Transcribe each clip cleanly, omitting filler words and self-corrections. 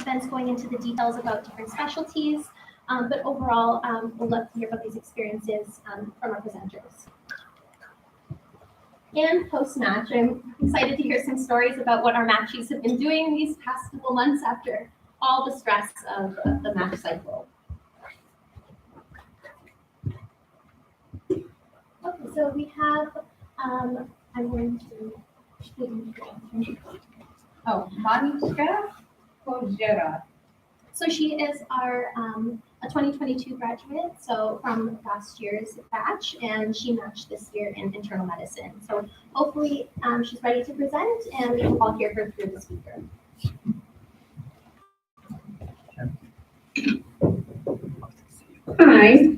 participants going into the details about different specialties, but overall, we'll love to hear about these experiences from our presenters. And post-match, I'm excited to hear some stories about what our matchies have been doing these past couple months after all the stress of the match cycle. Okay, so we have, I'm going to, Mariska Kozera. So she is our a 2022 graduate, so from last year's batch, and she matched this year in internal medicine. So hopefully she's ready to present, and we can all hear her through the speaker. Hi,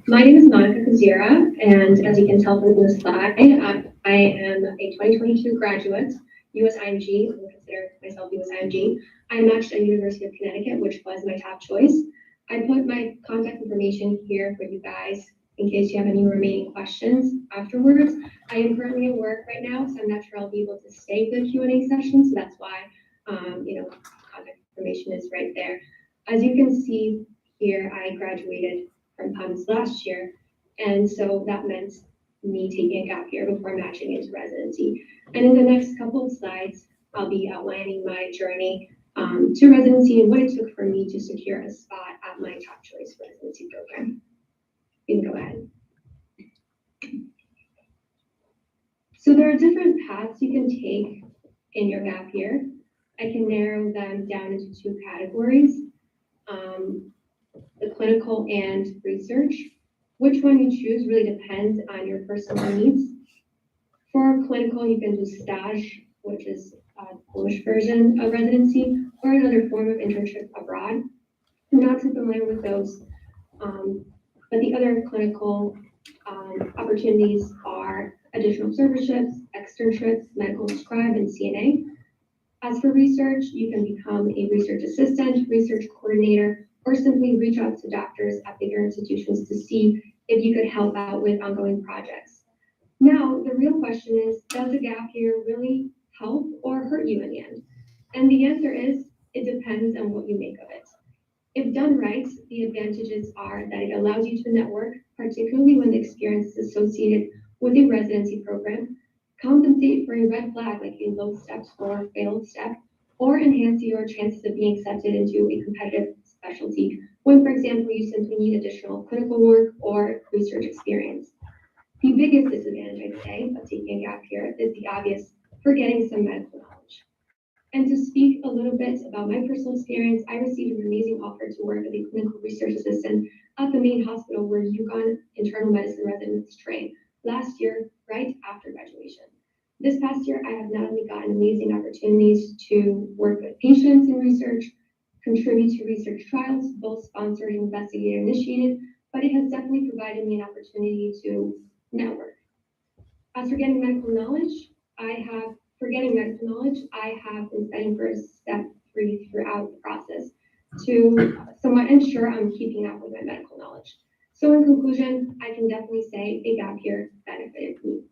my name is Monica Kozera, and as you can tell from the slide, I am a 2022 graduate, USIMG. I would consider myself USIMG. I matched at University of Connecticut, which was my top choice. I put my contact information here for you guys in case you have any remaining questions afterwards. I am currently at work right now, so I'm not sure I'll be able to stay for the Q&A session, so that's why, contact information is right there. As you can see here, I graduated from PUMS last year, and so that meant me taking a gap year before matching into residency. And in the next couple of slides, I'll be outlining my journey to residency and what it took for me to secure a spot at my top choice residency program. You can go ahead. So there are different paths you can take in your gap year. I can narrow them down into two categories, the clinical and research. Which one you choose really depends on your personal needs. For clinical, you can do stage, which is a Polish version of residency, or another form of internship abroad. I'm not too familiar with those, but the other clinical opportunities are additional serviceships, externships, medical scribe, and CNA. As for research, you can become a research assistant, research coordinator, or simply reach out to doctors at bigger institutions to see if you could help out with ongoing projects. Now, the real question is, does a gap year really help or hurt you in the end? And the answer is, it depends on what you make of it. If done right, the advantages are that it allows you to network, particularly when the experience is associated with a residency program, compensate for a red flag like a low step or failed step, or enhance your chances of being accepted into a competitive specialty when, for example, you simply need additional clinical work or research experience. The biggest disadvantage, I'd say, of taking a gap year is the obvious forgetting some medical knowledge. And to speak a little bit about my personal experience, I received an amazing offer to work as a clinical research assistant at the main hospital where UConn internal medicine residents train last year, right after graduation. This past year, I have not only gotten amazing opportunities to work with patients in research, contribute to research trials, both sponsored and investigator initiated, but it has definitely provided me an opportunity to network. As for getting medical knowledge, I have been studying for step 3 throughout the process to somewhat ensure I'm keeping up with my medical knowledge. So in conclusion, I can definitely say a gap year benefited me.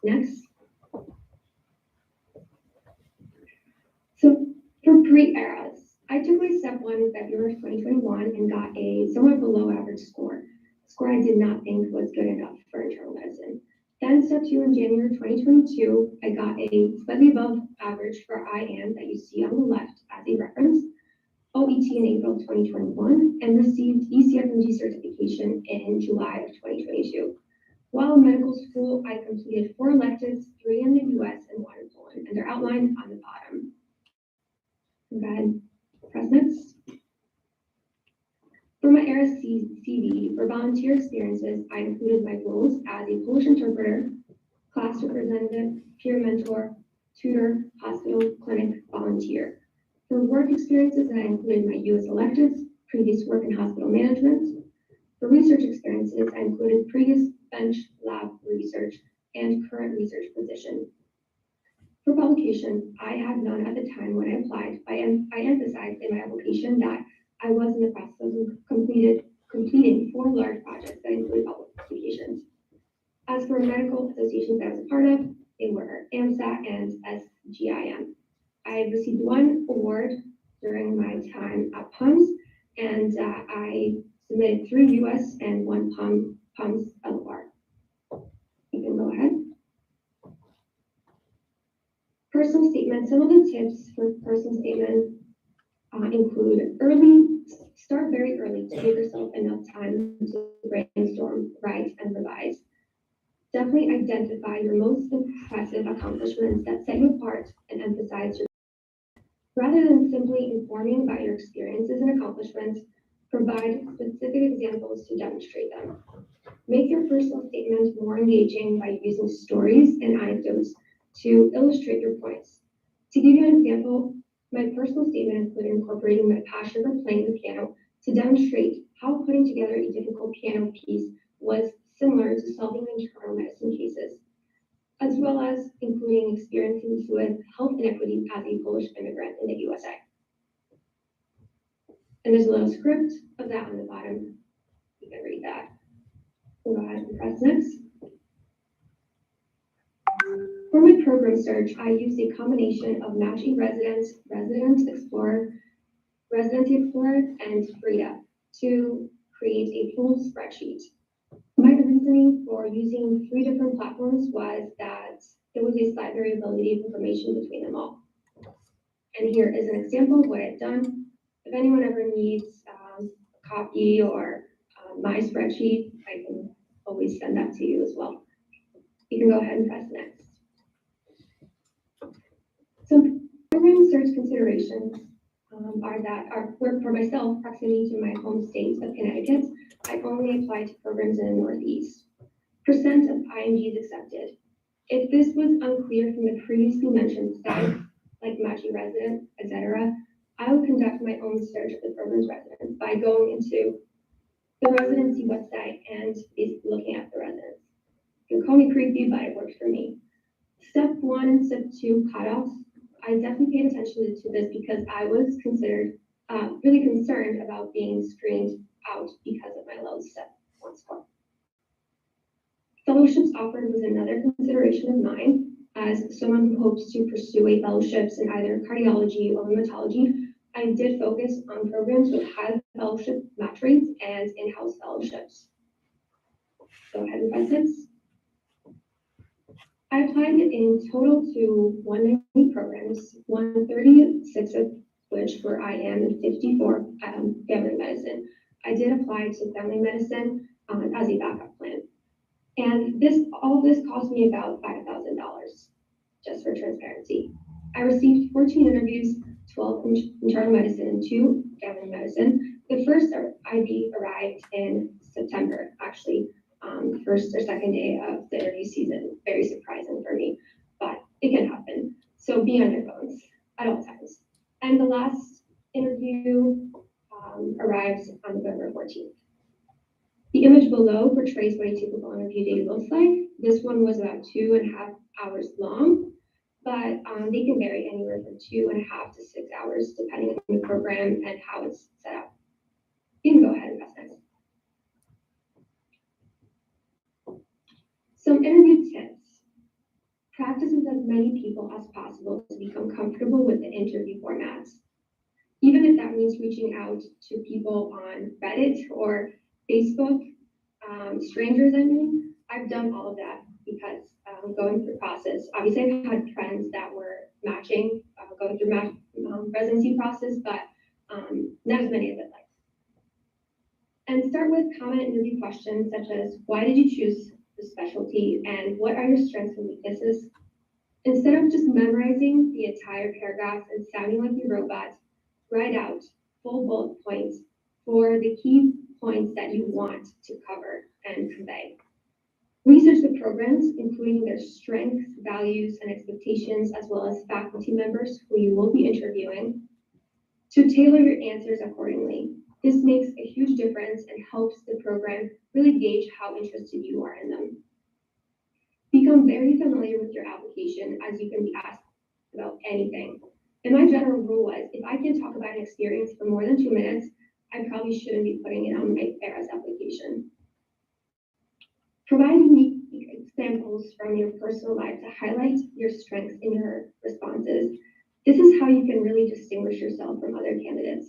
Next. So for pre-eras, I took my step 1 in February of 2021 and got a somewhat below average score. A score I did not think was good enough for internal medicine. Then step 2 in January 2022, I got a slightly above average for IAM that you see on the left as a reference, OET in April 2021, and received ECFMG certification in July of 2022. While in medical school, I completed 4 electives, 3 in the US and 1 in Poland, and they're outlined on the bottom. Go ahead, press next. For my ERA CV, for volunteer experiences, I included my roles as a Polish interpreter, class representative, peer mentor, tutor, hospital, clinic, volunteer. For work experiences, I included my US electives, previous work in hospital management. For research experiences, I included previous bench lab research and current research position. For publication, I had none at the time when I applied. I emphasized in my application that I was in the process of completing 4 large projects that included publications. As for medical associations that I was a part of, they were AMSAT and SGIM. I received 1 award during my time at PUMS, and I submitted 3 US and 1 PUMS LOR. You can go ahead. Personal statement. Some of the tips for personal statement include start very early to give yourself enough time to brainstorm, write, and revise. Definitely identify your most impressive accomplishments that set you apart and emphasize your. Rather than simply informing about your experiences and accomplishments, provide specific examples to demonstrate them. Make your personal statement more engaging by using stories and anecdotes to illustrate your points. To give you an example, my personal statement included incorporating my passion for playing the piano to demonstrate how putting together a difficult piano piece was similar to solving internal medicine cases, as well as including experiences with health inequity as a Polish immigrant in the USA. And there's a little script of that on the bottom. You can read that. We'll go ahead and press next. For my program search, I used a combination of matching residents, Resident Explorer, Residency Explorer, and Frida to create a full spreadsheet. My reasoning for using 3 different platforms was that there was a slight variability of information between them all. And here is an example of what I've done. If anyone ever needs a copy or my spreadsheet, I can always send that to you as well. You can go ahead and press next. Some program search considerations are for myself, proximity to my home state of Connecticut. I only applied to programs in the Northeast. Percent of IMGs accepted. If this was unclear from the previously mentioned stats, like matching resident, etc., I would conduct my own search of the program's residents by going into the residency website and basically looking at the residents. You can call me creepy, but it works for me. Step 1 and step 2 cutoffs. I definitely paid attention to this because I was really concerned about being screened out because of my low step 1 score. Fellowships offered was another consideration of mine. As someone who hopes to pursue a fellowships in either cardiology or rheumatology, I did focus on programs with high fellowship match rates and in-house fellowships. Go ahead and press next. I applied in total to 190 programs, 136 of which were IM and 54 family medicine. I did apply to family medicine as a backup plan. And all of this cost me about $5,000, just for transparency. I received 14 interviews, 12 in internal medicine and 2 family medicine. The first IB arrived in September, actually. First or second day of the interview season. Very surprising for me, but it can happen. So be on your phones at all times. And the last interview arrived on November 14th. The image below portrays what a typical interview day looks like. This one was about 2.5 hours long, but they can vary anywhere from 2.5 to 6 hours, depending on the program and how it's set up. You can go ahead and press next. Some interview tips. Practice with as many people as possible to become comfortable with the interview formats. Even if that means reaching out to people on Reddit or Facebook, strangers, I've done all of that because going through process. Obviously, I've had friends that were matching, going through residency process, but not as many as I'd like. And start with common interview questions such as, why did you choose the specialty and what are your strengths and weaknesses? Instead of just memorizing the entire paragraph and sounding like a robot, write out full bullet points for the key points that you want to cover and convey. Research the programs, including their strengths, values, and expectations, as well as faculty members who you will be interviewing, to tailor your answers accordingly. This makes a huge difference and helps the program really gauge how interested you are in them. Become very familiar with your application as you can be asked about anything. And my general rule was, if I can talk about an experience for more than 2 minutes, I probably shouldn't be putting it on my ARAS application. Provide unique examples from your personal life to highlight your strengths in your responses. This is how you can really distinguish yourself from other candidates.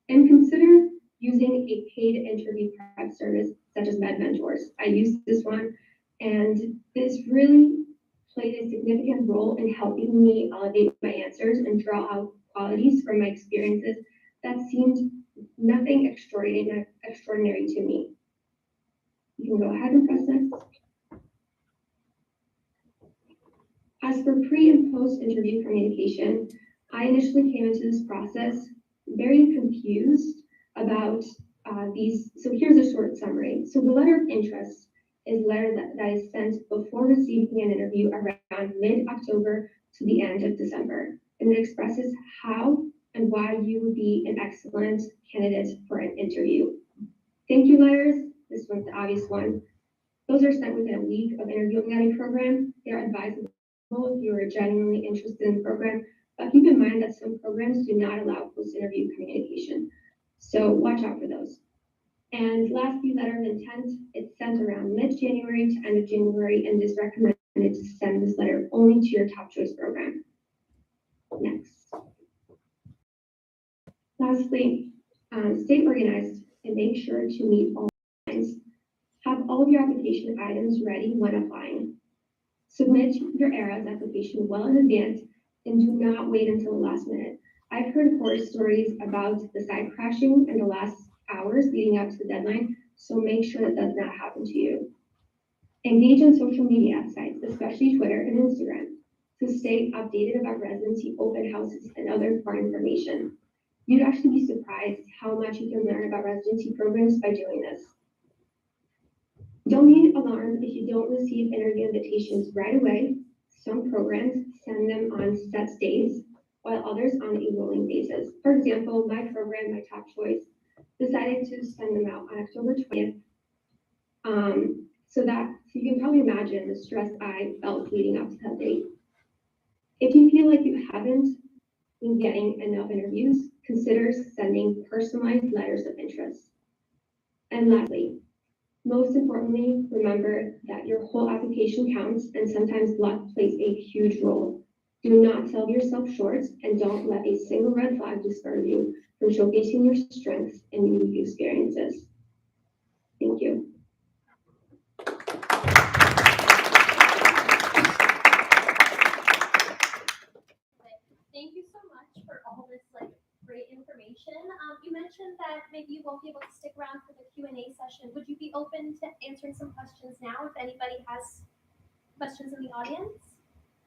And consider using a paid interview prep service such as MedMentors. I used this one, and this really played a significant role in helping me elevate my answers and draw out qualities from my experiences that seemed nothing extraordinary to me. You can go ahead and press next. As for pre and post interview communication, I initially came into this process very confused about these. So here's a short summary. So the letter of interest is a letter that is sent before receiving an interview around mid-October to the end of December. And it expresses how and why you would be an excellent candidate for an interview. Thank you letters, this one's the obvious one. Those are sent within a week of interviewing at a program. They're advisable if you are genuinely interested in the program, but keep in mind that some programs do not allow post-interview communication. So watch out for those. And lastly, letter of intent. It's sent around mid-January to end of January, and it is recommended to send this letter only to your top choice program. Next. Lastly, stay organized and make sure to meet all deadlines. Have all of your application items ready when applying. Submit your ERAS application well in advance and do not wait until the last minute. I've heard horror stories about the site crashing in the last hours leading up to the deadline, so make sure that does not happen to you. Engage in social media sites, especially Twitter and Instagram, to stay updated about residency open houses and other important information. You'd actually be surprised how much you can learn about residency programs by doing this. Don't be alarmed if you don't receive interview invitations right away. Some programs send them on set days, while others on a rolling basis. For example, my program, my top choice, decided to send them out on October 20th. So you can probably imagine the stress I felt leading up to that date. If you feel like you haven't been getting enough interviews, consider sending personalized letters of interest. And lastly, most importantly, remember that your whole application counts, and sometimes luck plays a huge role. Do not sell yourself short, and don't let a single red flag discourage you from showcasing your strengths and unique experiences. Thank you. Thank you so much for all this great information. You mentioned that maybe you won't be able to stick around for the Q&A session. Would you be open to answering some questions now if anybody has questions in the audience?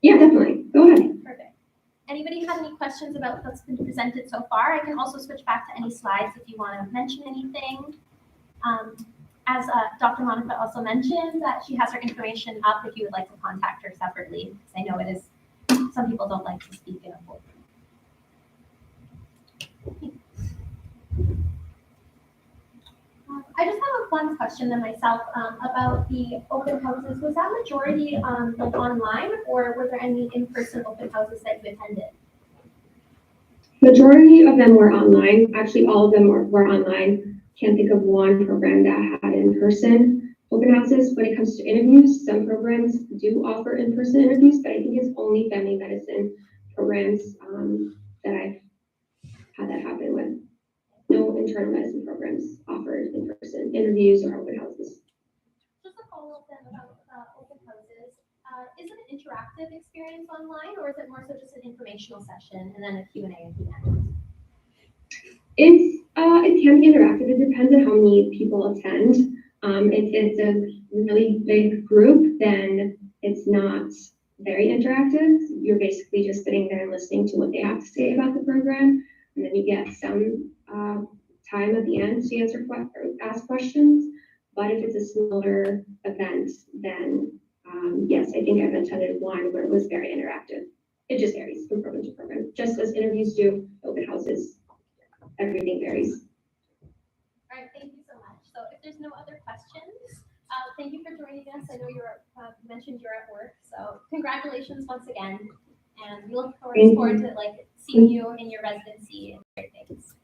Yeah, definitely. Go ahead. Perfect. Anybody have any questions about what's been presented so far? I can also switch back to any slides if you want to mention anything. As Dr. Monica also mentioned, that she has her information up if you would like to contact her separately, because I know it is, some people don't like to speak in a full room. I just have one question then myself about the open houses. Was that majority online, or were there any in-person open houses that you attended? Majority of them were online. Actually, all of them were online. Can't think of one program that had in-person open houses. When it comes to interviews, some programs do offer in-person interviews, but I think it's only family medicine programs that I've had that happen with. No internal medicine programs offered in-person interviews or open houses. Just a follow-up then about open houses. Is it an interactive experience online, or is it more so just an informational session and then a Q&A at the end? It can be interactive. It depends on how many people attend. If it's a really big group, then it's not very interactive. You're basically just sitting there and listening to what they have to say about the program, and then you get some time at the end to ask questions. But if it's a smaller event, then yes, I think I've attended one where it was very interactive. It just varies from program to program, just as interviews do, open houses, everything varies. All right, thank you so much. So if there's no other questions, thank you for joining us. I know you mentioned you're at work, so congratulations once again. And we look forward to seeing you in your residency and great things.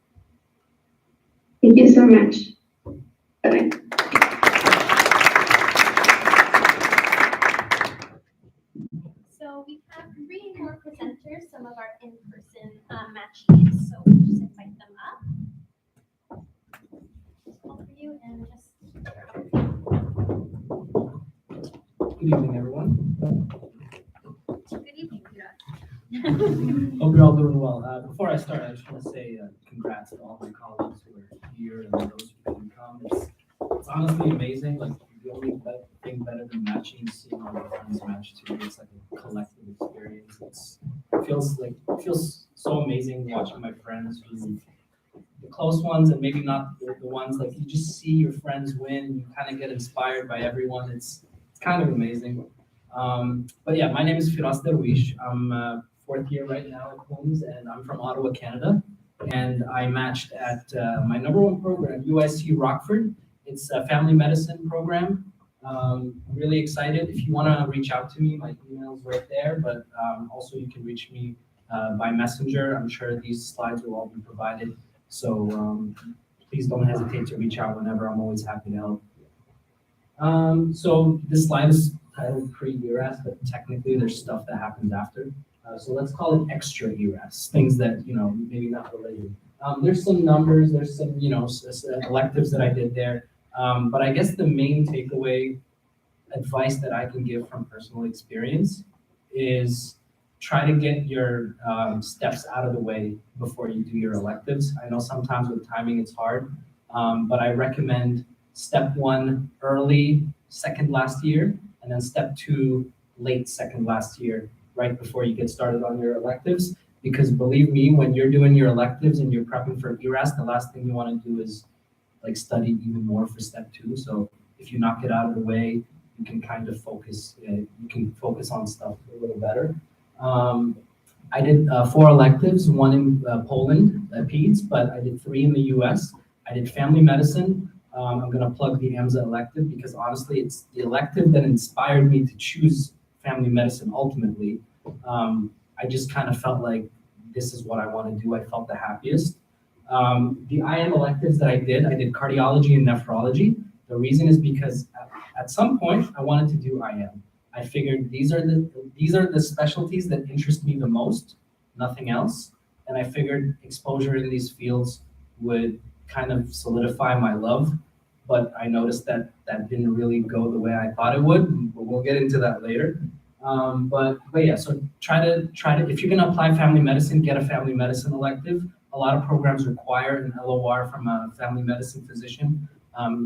Thank you so much. Bye-bye. So we have 3 more presenters, some of our in-person matchies. So we'll just invite them up. Over you and just. Good evening, everyone. Good evening, Kira. Hope you're all doing well. Before I start, I just want to say congrats to all my colleagues who are here and those who couldn't come. It's honestly amazing. Like the only thing better than matching is seeing all your friends match too. It's like a collective experience. It feels so amazing watching my friends who the close ones and maybe not the ones like you just see your friends win. You kind of get inspired by everyone. It's kind of amazing. But yeah, my name is Firas Darwish. I'm fourth year right now at Holmes, and I'm from Ottawa, Canada. And I matched at my number one program, USC Rockford. It's a family medicine program. I'm really excited. If you want to reach out to me, my email's right there. But also you can reach me by messenger. I'm sure these slides will all be provided. So please don't hesitate to reach out whenever. I'm always happy to help. So this slide is titled pre-ERAS, but technically there's stuff that happens after. So let's call it extra ERAS, things that, maybe not related. There's some numbers, there's some, electives that I did there. But I guess the main takeaway advice that I can give from personal experience is try to get your steps out of the way before you do your electives. I know sometimes with timing it's hard, but I recommend step one early, second last year, and then step two late second last year, right before you get started on your electives. Because believe me, when you're doing your electives and you're prepping for ERAS, the last thing you want to do is like study even more for step two. So if you knock it out of the way, you can kind of focus. You can focus on stuff a little better. I did 4 electives, 1 in Poland, PEDS, but I did 3 in the US. I did family medicine. I'm going to plug the AMSA elective because honestly, it's the elective that inspired me to choose family medicine ultimately. I just kind of felt like this is what I want to do. I felt the happiest. The IM electives that I did cardiology and nephrology. The reason is because at some point I wanted to do IM. I figured these are the specialties that interest me the most, nothing else. And I figured exposure in these fields would kind of solidify my love. But I noticed that didn't really go the way I thought it would, but we'll get into that later. But yeah, so try to, if you're gonna apply family medicine, get a family medicine elective. A lot of programs require an LOR from a family medicine physician.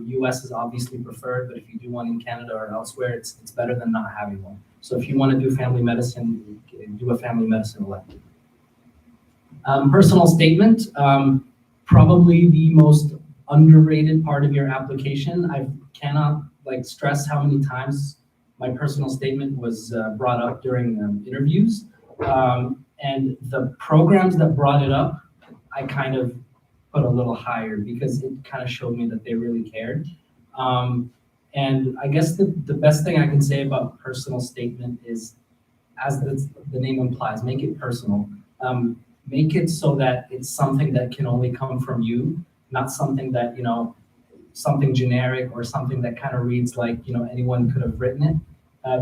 US is obviously preferred, but if you do one in Canada or elsewhere, it's better than not having one. So if you want to do family medicine, do a family medicine elective. Personal statement, probably the most underrated part of your application. I cannot stress how many times my personal statement was brought up during interviews. And the programs that brought it up, I kind of put a little higher because it kind of showed me that they really cared. And I guess the best thing I can say about personal statement is, as the name implies, make it personal. Make it so that it's something that can only come from you, not something that, something generic or something that kind of reads like, anyone could have written it.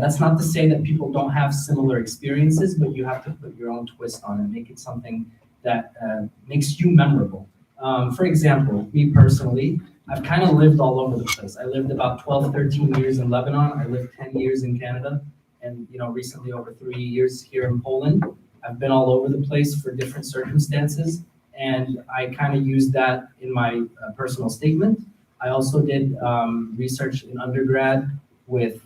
That's not to say that people don't have similar experiences, but you have to put your own twist on it, make it something that makes you memorable. For example, me personally, I've kind of lived all over the place. I lived about 12, 13 years in Lebanon. I lived 10 years in Canada, and recently over 3 years here in Poland. I've been all over the place for different circumstances, and I kind of used that in my personal statement. I also did research in undergrad with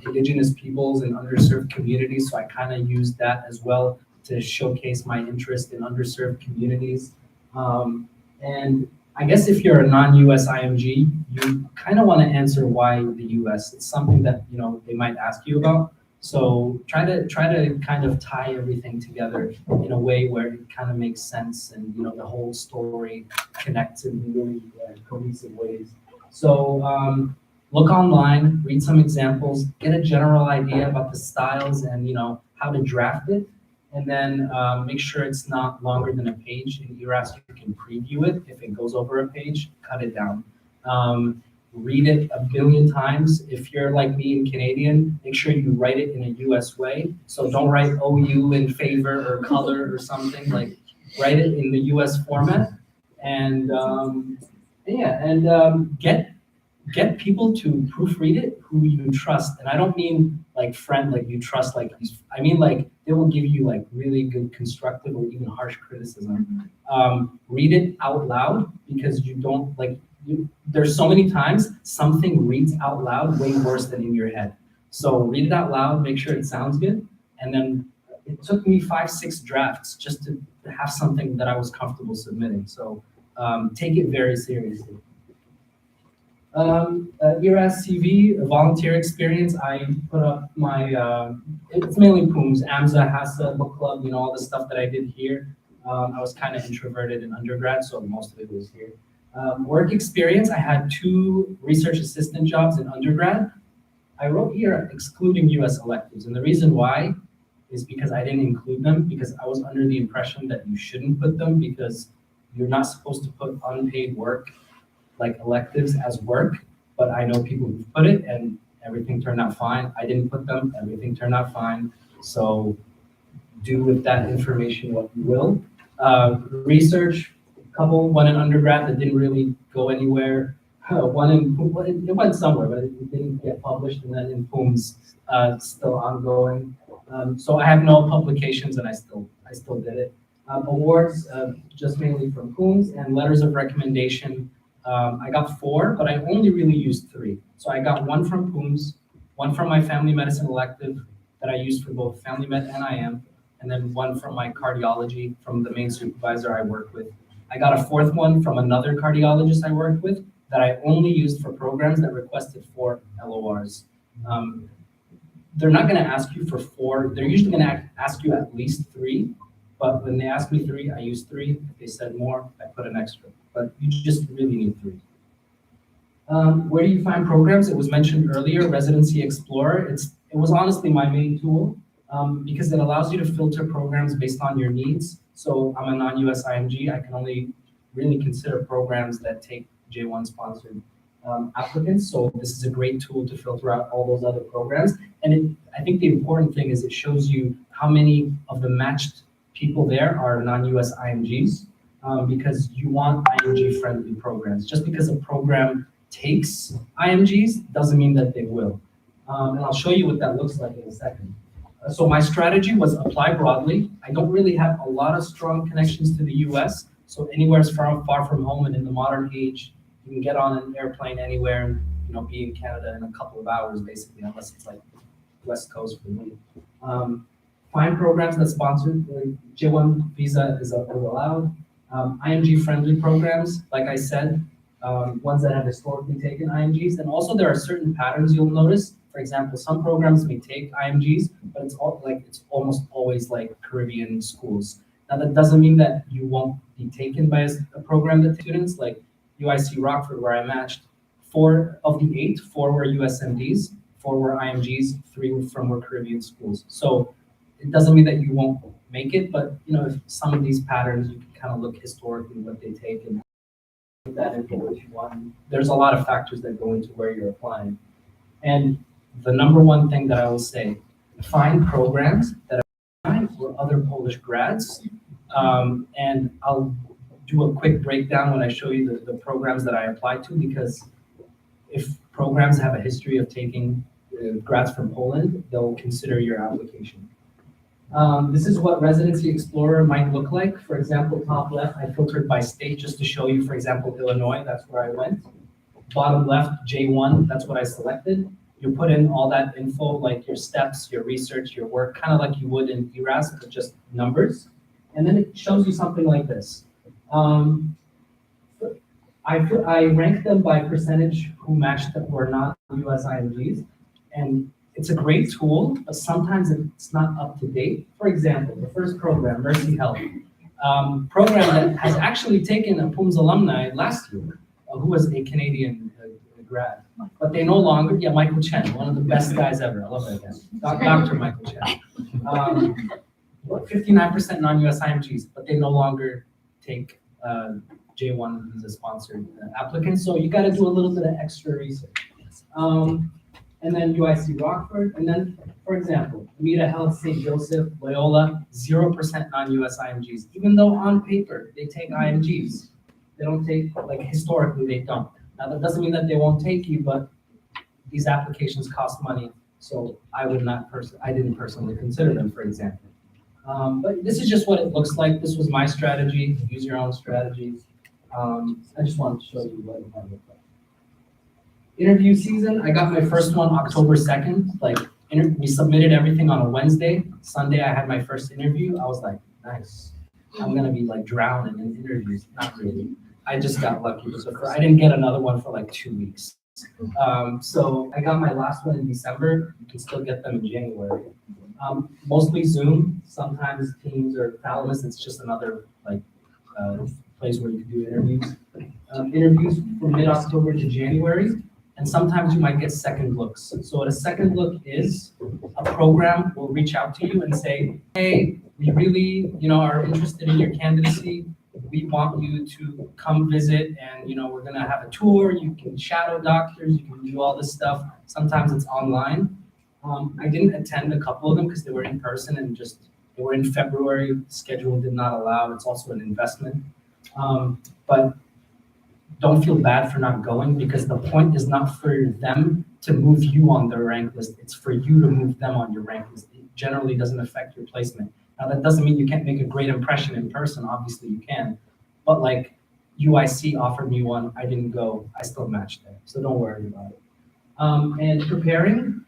indigenous peoples and underserved communities, so I kind of used that as well to showcase my interest in underserved communities. And I guess if you're a non-US IMG, you kind of want to answer why the US. It's something that they might ask you about. So try to kind of tie everything together in a way where it kind of makes sense and the whole story connects in really cohesive ways. So look online, read some examples, get a general idea about the styles and how to draft it, and then make sure it's not longer than a page. In ERAS, you can preview it. If it goes over a page, cut it down. Read it a billion times. If you're like me and Canadian, make sure you write it in a US way. So don't write OU in favor or color or something. write it in the US format, and get people to proofread it who you trust. And I don't mean like friend, like you trust, like I mean like they will give you like really good constructive or even harsh criticism. Read it out loud, because you don't like there's so many times something reads out loud way worse than in your head. So read it out loud, make sure it sounds good, and then it took me 5-6 drafts just to have something that I was comfortable submitting. So take it very seriously. ERAS CV, a volunteer experience. I put up my, it's mainly POOMS, AMSA, HASA, book club, you know, all the stuff that I did here. I was kind of introverted in undergrad, so most of it was here. Work experience, I had 2 research assistant jobs in undergrad. I wrote here excluding US electives, and the reason why is because I didn't include them, because I was under the impression that you shouldn't put them, because you're not supposed to put unpaid work like electives as work, but I know people who put it and everything turned out fine. I didn't put them, everything turned out fine. So do with that information what you will. Research, one in undergrad that didn't really go anywhere. It went somewhere, but it didn't get published, and then in POOMS, still ongoing. So I have no publications, and I still did it. Awards, just mainly from POOMS, and letters of recommendation. I got 4, but I only really used 3. So I got 1 from POOMS, 1 from my family medicine elective that I used for both family med and IM, and then 1 from my cardiology from the main supervisor I work with. I got a 4th one from another cardiologist I worked with that I only used for programs that requested 4 LORs. They're not going to ask you for 4. They're usually going to ask you at least 3. But when they asked me 3, I used 3. If they said more, I put an extra. But you just really need 3. Where do you find programs? It was mentioned earlier, Residency Explorer. It was honestly my main tool because it allows you to filter programs based on your needs. So I'm a non-US IMG. I can only really consider programs that take J1 sponsored applicants. So this is a great tool to filter out all those other programs. And I think the important thing is it shows you how many of the matched people there are non-US IMGs, because you want IMG-friendly programs. Just because a program takes IMGs doesn't mean that they will. And I'll show you what that looks like in a second. So my strategy was apply broadly. I don't really have a lot of strong connections to the US, so anywhere far from home, and in the modern age, you can get on an airplane anywhere and be in Canada in a couple of hours, basically, unless it's like West Coast for me. Find programs that sponsor, J1 visa is allowed. IMG-friendly programs, like I said, ones that have historically taken IMGs. And also there are certain patterns you'll notice. For example, some programs may take IMGs, but it's almost always like Caribbean schools. Now that doesn't mean that you won't be taken by a program that takes students, like UIC Rockford, where I matched. 4 of the 8, 4 were USMDs, 4 were IMGs, 3 from were Caribbean schools. So it doesn't mean that you won't make it, but if some of these patterns, you can kind of look historically what they take and put that into what you want. There's a lot of factors that go into where you're applying. And the number one thing that I will say, find programs that are for other Polish grads. And I'll do a quick breakdown when I show you the programs that I applied to, because if programs have a history of taking grads from Poland, they'll consider your application. This is what Residency Explorer might look like. For example, top left, I filtered by state just to show you, for example, Illinois, that's where I went. Bottom left, J1, that's what I selected. You put in all that info, like your steps, your research, your work, kind of like you would in ERAS, but just numbers. And then it shows you something like this. I ranked them by percentage who matched that were not US IMGs. And it's a great tool, but sometimes it's not up to date. For example, the first program, Mercy Health, program that has actually taken a POOMS alumni last year, who was a Canadian grad, but they no longer, Michael Chen, one of the best guys ever. I love that guy, Dr. Michael Chen. 59% non-US IMGs, but they no longer take J1 visa sponsored applicants. So you got to do a little bit of extra research. And then UIC Rockford, and then, for example, Amita Health, St. Joseph, Loyola, 0% non-US IMGs, even though on paper they take IMGs. They don't take, like historically they don't. Now that doesn't mean that they won't take you, but these applications cost money, so I didn't personally consider them, for example. But this is just what it looks like. This was my strategy. Use your own strategies. I just wanted to show you what it might look like. Interview season, I got my first one October 2nd. We submitted everything on a Wednesday. Sunday, I had my first interview. I was like, nice. I'm gonna be like drowning in interviews. Not really. I just got lucky. I didn't get another one for like 2 weeks. So I got my last one in December. You can still get them in January. Mostly Zoom, sometimes Teams or Thalamus. It's just another place where you can do interviews. Interviews from mid-October to January. And sometimes you might get second looks. So what a second look is, a program will reach out to you and say, hey, we really, are interested in your candidacy. We want you to come visit and, we're gonna have a tour. You can shadow doctors, you can do all this stuff. Sometimes it's online. I didn't attend a couple of them because they were in person and they were in February. The schedule did not allow. It's also an investment. But don't feel bad for not going because the point is not for them to move you on their rank list. It's for you to move them on your rank list. It generally doesn't affect your placement. Now that doesn't mean you can't make a great impression in person. Obviously you can, but like UIC offered me one, I didn't go. I still matched there, so don't worry about it. And preparing,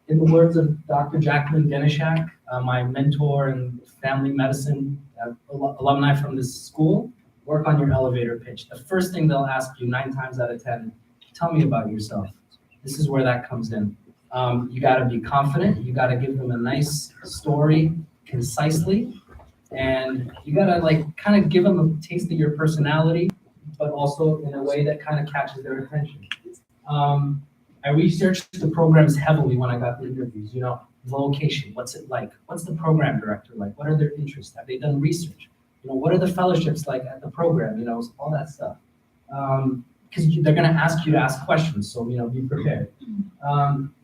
in the words of Dr. Jacqueline Denishak, my mentor and family medicine alumni from this school, work on your elevator pitch. The first thing they'll ask you 9 times out of 10, tell me about yourself. This is where that comes in. You gotta be confident. You gotta give them a nice story concisely. And you gotta kind of give them a taste of your personality, but also in a way that kind of catches their attention. I researched the programs heavily when I got the interviews, the location, what's it like? What's the program director like? What are their interests? Have they done research? What are the fellowships like at the program? All that stuff. Because they're going to ask you to ask questions, so be prepared.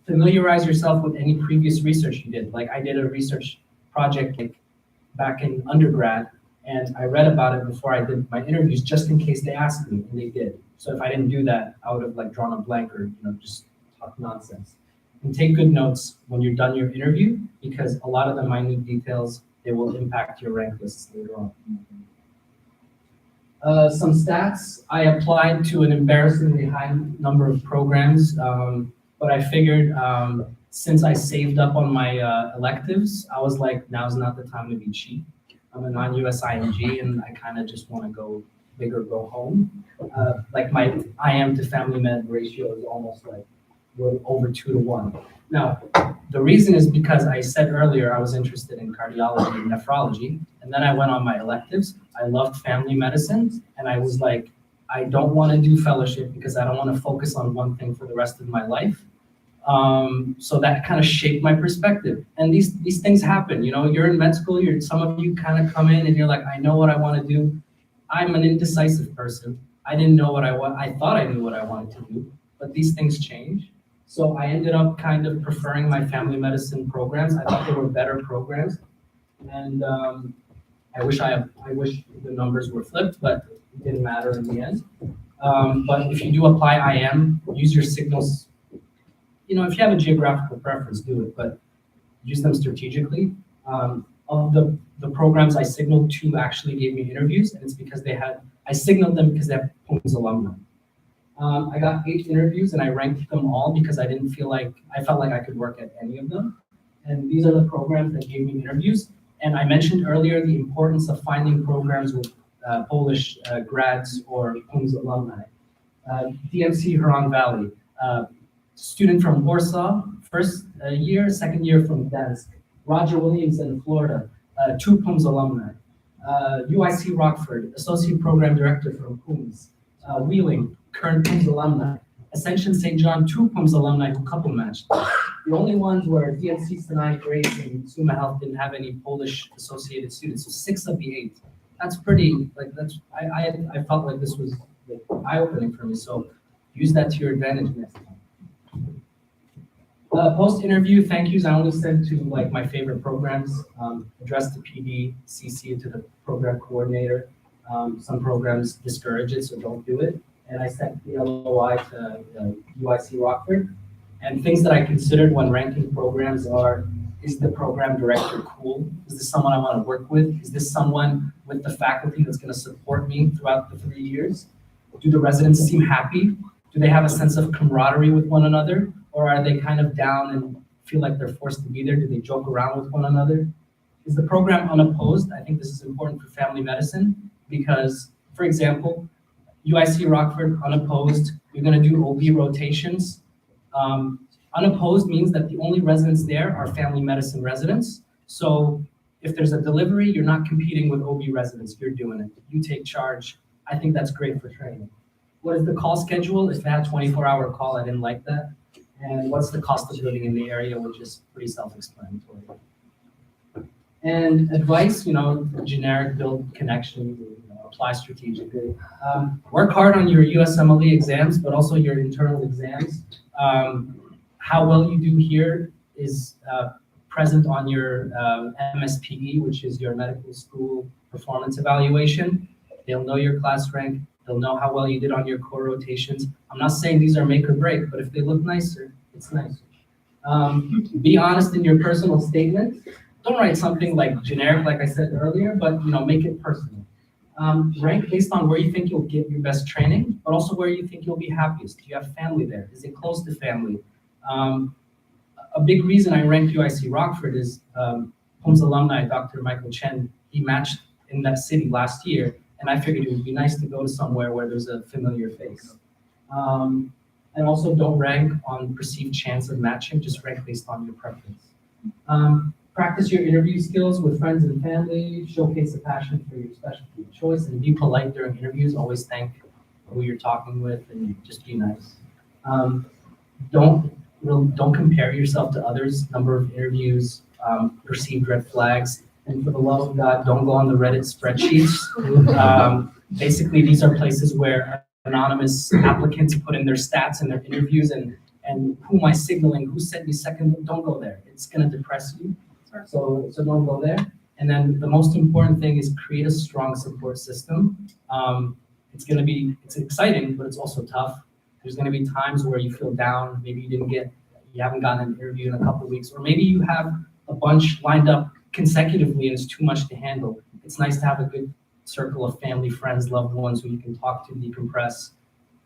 Familiarize yourself with any previous research you did. Like I did a research project back in undergrad, and I read about it before I did my interviews, just in case they asked me, and they did. So if I didn't do that, I would have drawn a blank or just talk nonsense. And take good notes when you're done your interview, because a lot of the minute details, they will impact your rank lists later on. Some stats, I applied to an embarrassingly high number of programs, but I figured since I saved up on my electives, I was like, now's not the time to be cheap. I'm a non-US IMG and I kind of just want to go big or go home. My IM to family med ratio is almost we're over 2 to 1. Now, the reason is because I said earlier I was interested in cardiology and nephrology, and then I went on my electives. I loved family medicine, and I was like, I don't want to do fellowship because I don't want to focus on one thing for the rest of my life. So that kind of shaped my perspective. And these things happen, you're in med school, some of you kind of come in and you're like, I know what I want to do. I'm an indecisive person. I didn't know what I want. I thought I knew what I wanted to do, but these things change. So I ended up kind of preferring my family medicine programs. I thought they were better programs. And I wish the numbers were flipped, but it didn't matter in the end. But if you do apply IM, use your signals. If you have a geographical preference, do it, but use them strategically. Of the programs I signaled, 2 actually gave me interviews, and it's because I signaled them because they have PUMS alumni. I got 8 interviews and I ranked them all because I felt like I could work at any of them. And these are the programs that gave me interviews. And I mentioned earlier the importance of finding programs with Polish grads or PUMS alumni. DMC Huron Valley, student from Warsaw, first year, second year from Gdańsk. Roger Williams in Florida, 2 PUMS alumni. UIC Rockford, associate program director from PUMS. Wheeling, current PUMS alumni. Ascension St. John, 2 PUMS alumni who couple matched. The only ones were DMC Sinai Grace and Suma Health didn't have any Polish associated students, so 6 of the 8. That's pretty, I felt like this was eye-opening for me, so use that to your advantage next time. Post-interview thank yous, I only send to like my favorite programs, address to PD, CC it to the program coordinator. Some programs discourage it, so don't do it. And I sent the LOI to UIC Rockford. And things that I considered when ranking programs are, is the program director cool? Is this someone I want to work with? Is this someone with the faculty that's going to support me throughout the 3 years? Do the residents seem happy? Do they have a sense of camaraderie with one another? Or are they kind of down and feel like they're forced to be there? Do they joke around with one another? Is the program unopposed? I think this is important for family medicine because, for example, UIC Rockford, unopposed, you're gonna do OB rotations. Unopposed means that the only residents there are family medicine residents. So if there's a delivery, you're not competing with OB residents, you're doing it. You take charge. I think that's great for training. What is the call schedule? If they had 24-hour call, I didn't like that. And what's the cost of living in the area, which is pretty self-explanatory. And advice, generic, build connections, apply strategically. Work hard on your USMLE exams, but also your internal exams. How well you do here is present on your MSPE, which is your medical school performance evaluation. They'll know your class rank. They'll know how well you did on your core rotations. I'm not saying these are make or break, but if they look nicer, it's nicer. Be honest in your personal statement. Don't write something like generic, like I said earlier, but make it personal. Rank based on where you think you'll get your best training, but also where you think you'll be happiest. Do you have family there? Is it close to family? A big reason I ranked UIC Rockford is Holmes alumni, Dr. Michael Chen, he matched in that city last year, and I figured it would be nice to go to somewhere where there's a familiar face. And also don't rank on perceived chance of matching, just rank based on your preference. Practice your interview skills with friends and family, showcase a passion for your specialty of choice, and be polite during interviews. Always thank who you're talking with and just be nice. Don't compare yourself to others, number of interviews, perceived red flags, and for the love of God, don't go on the Reddit spreadsheets. Basically, these are places where anonymous applicants put in their stats and their interviews and who am I signaling, who sent me second, don't go there. It's gonna depress you, so don't go there. And then the most important thing is create a strong support system. It's exciting, but it's also tough. There's gonna be times where you feel down, maybe you haven't gotten an interview in a couple of weeks, or maybe you have a bunch lined up consecutively and it's too much to handle. It's nice to have a good circle of family, friends, loved ones who you can talk to, decompress,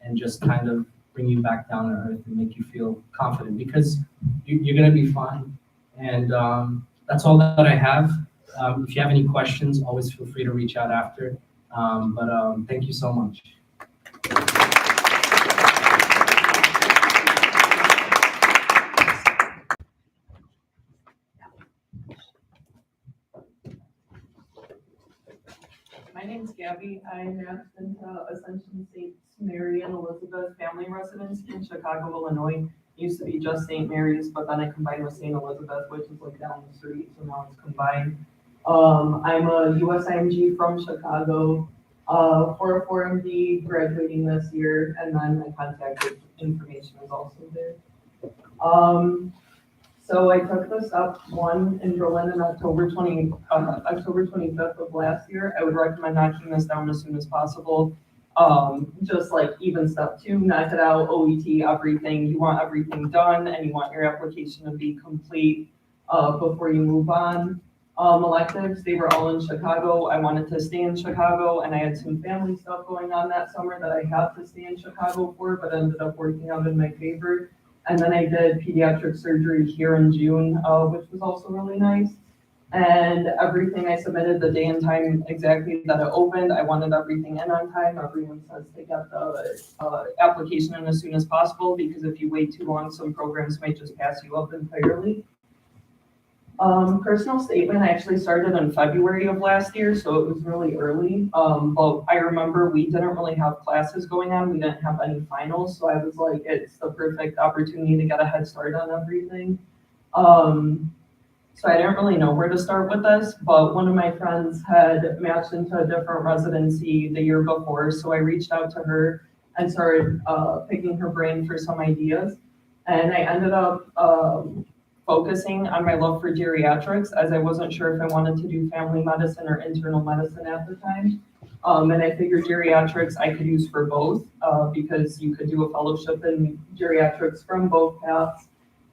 and just kind of bring you back down to earth and make you feel confident because you're gonna be fine. And that's all that I have. If you have any questions, always feel free to reach out after. But thank you so much. My name's Gabby. I matched into Ascension St. Mary and Elizabeth family residence in Chicago, Illinois. It used to be just St. Mary's, but then I combined with St. Elizabeth, which is like down the street, so now it's combined. I'm a USIMG from Chicago, for a 4MD graduating this year, and then my contact information is also there. So I took the step one in Berlin on October 25th of last year. I would recommend knocking this down as soon as possible. Just like even step two, knock it out, OET, everything. You want everything done and you want your application to be complete before you move on. Electives, they were all in Chicago. I wanted to stay in Chicago and I had some family stuff going on that summer that I had to stay in Chicago for, but ended up working out in my favor. And then I did pediatric surgery here in June, which was also really nice. And everything I submitted the day and time exactly that it opened. I wanted everything in on time. Everyone says to get the application in as soon as possible because if you wait too long, some programs might just pass you up entirely. Personal statement, I actually started in February of last year, so it was really early. But I remember we didn't really have classes going on. We didn't have any finals. So I was like, it's the perfect opportunity to get a head start on everything. So I didn't really know where to start with this, but one of my friends had matched into a different residency the year before. So I reached out to her and started picking her brain for some ideas. And I ended up focusing on my love for geriatrics, as I wasn't sure if I wanted to do family medicine or internal medicine at the time. And I figured geriatrics I could use for both, because you could do a fellowship in geriatrics from both paths.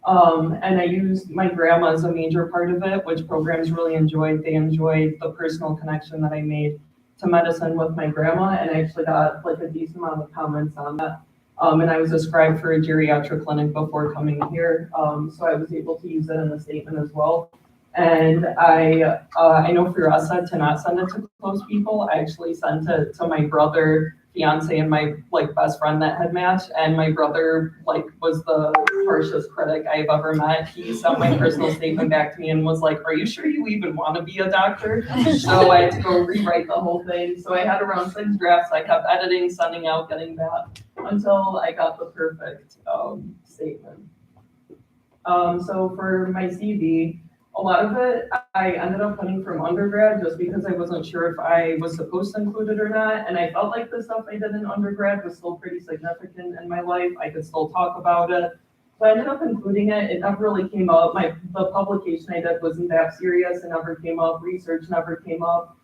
And I used my grandma as a major part of it, which programs really enjoyed. They enjoyed the personal connection that I made to medicine with my grandma, and I actually got like a decent amount of comments on that. And I was a scribe for a geriatric clinic before coming here, so I was able to use it in the statement as well. And I know for us to not send it to close people, I actually sent it to my brother, fiance, and my like best friend that had matched. And my brother like was the harshest critic I've ever met. He sent my personal statement back to me and was like, "Are you sure you even want to be a doctor?" So I had to go rewrite the whole thing. So I had around 6 drafts. I kept editing, sending out, getting back until I got the perfect statement. So for my CV, a lot of it I ended up putting from undergrad just because I wasn't sure if I was supposed to include it or not. And I felt like the stuff I did in undergrad was still pretty significant in my life. I could still talk about it. So I ended up including it. It never really came up. The publication I did wasn't that serious. It never came up. Research never came up.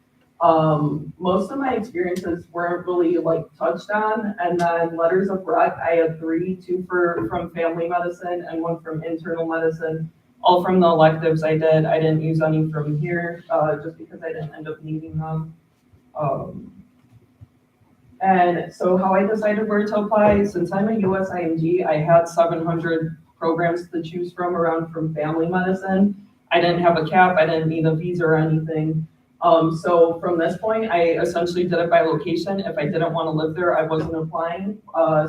Most of my experiences weren't really like touched on. And then letters of rec, I had 3, 2 from family medicine and 1 from internal medicine. All from the electives I did. I didn't use any from here, just because I didn't end up needing them. And so how I decided where to apply, since I'm a USIMG, I had 700 programs to choose from around from family medicine. I didn't have a cap, I didn't need a visa or anything. So from this point, I essentially did it by location. If I didn't want to live there, I wasn't applying.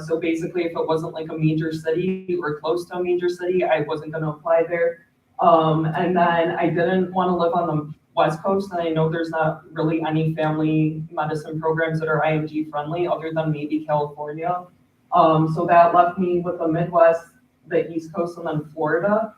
So basically, if it wasn't like a major city or close to a major city, I wasn't going to apply there. And then I didn't want to live on the West Coast, and I know there's not really any family medicine programs that are IMG friendly other than maybe California. So that left me with the Midwest, the East Coast, and then Florida.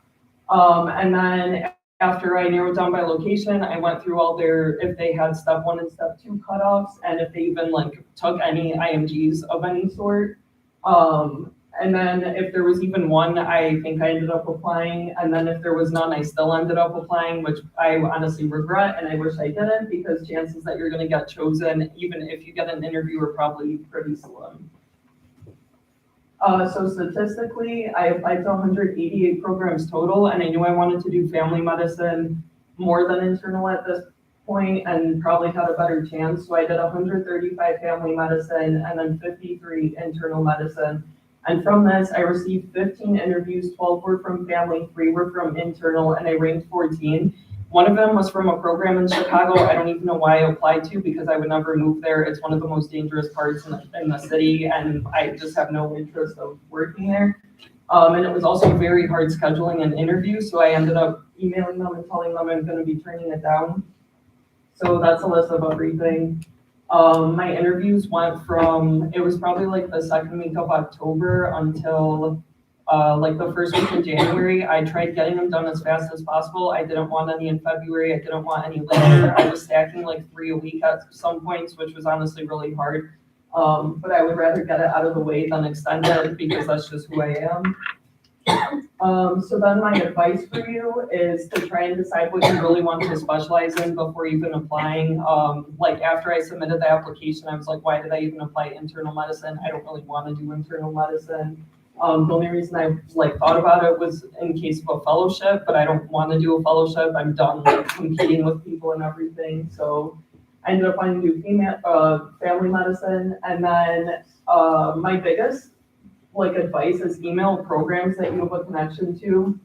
And then after I narrowed down by location, I went through all if they had step 1 and step 2 cutoffs, and if they even like took any IMGs of any sort. And then if there was even one, I think I ended up applying. And then if there was none, I still ended up applying, which I honestly regret, and I wish I didn't, because chances that you're gonna get chosen, even if you get an interview, are probably pretty slim. So statistically, I applied to 188 programs total, and I knew I wanted to do family medicine more than internal at this point, and probably had a better chance. So I did 135 family medicine and then 53 internal medicine. And from this, I received 15 interviews, 12 were from family, 3 were from internal, and I ranked 14. One of them was from a program in Chicago. I don't even know why I applied to, because I would never move there. It's one of the most dangerous parts in the city, and I just have no interest of working there. And it was also very hard scheduling an interview, so I ended up emailing them and telling them I'm going to be turning it down. So that's a list of everything. My interviews went from, it was probably like the 2nd week of October until like the 1st week of January. I tried getting them done as fast as possible. I didn't want any in February. I didn't want any later. I was stacking like 3 a week at some points, which was honestly really hard. But I would rather get it out of the way than extend it, because that's just who I am. So then my advice for you is to try and decide what you really want to specialize in before even applying. Like after I submitted the application, I was like, why did I even apply internal medicine? I don't really want to do internal medicine. The only reason I like thought about it was in case of a fellowship, but I don't want to do a fellowship. I'm done like competing with people and everything. So I ended up wanting to do family medicine. And then my biggest like advice is email programs that you have a connection to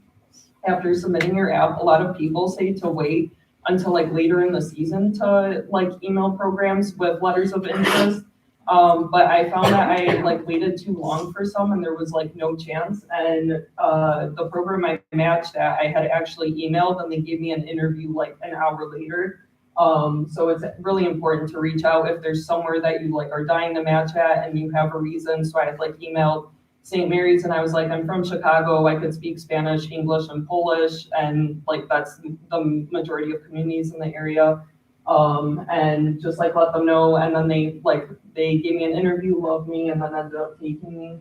after submitting your app. A lot of people say to wait until like later in the season to like email programs with letters of interest. But I found that I like waited too long for some, and there was like no chance. And the program I matched at, I had actually emailed, and they gave me an interview like an hour later. So it's really important to reach out if there's somewhere that you like are dying to match at and you have a reason. So I had like emailed St. Mary's, and I was like, I'm from Chicago. I could speak Spanish, English, and Polish, and like that's the majority of communities in the area. And just like let them know, and then they gave me an interview, loved me, and then ended up taking me.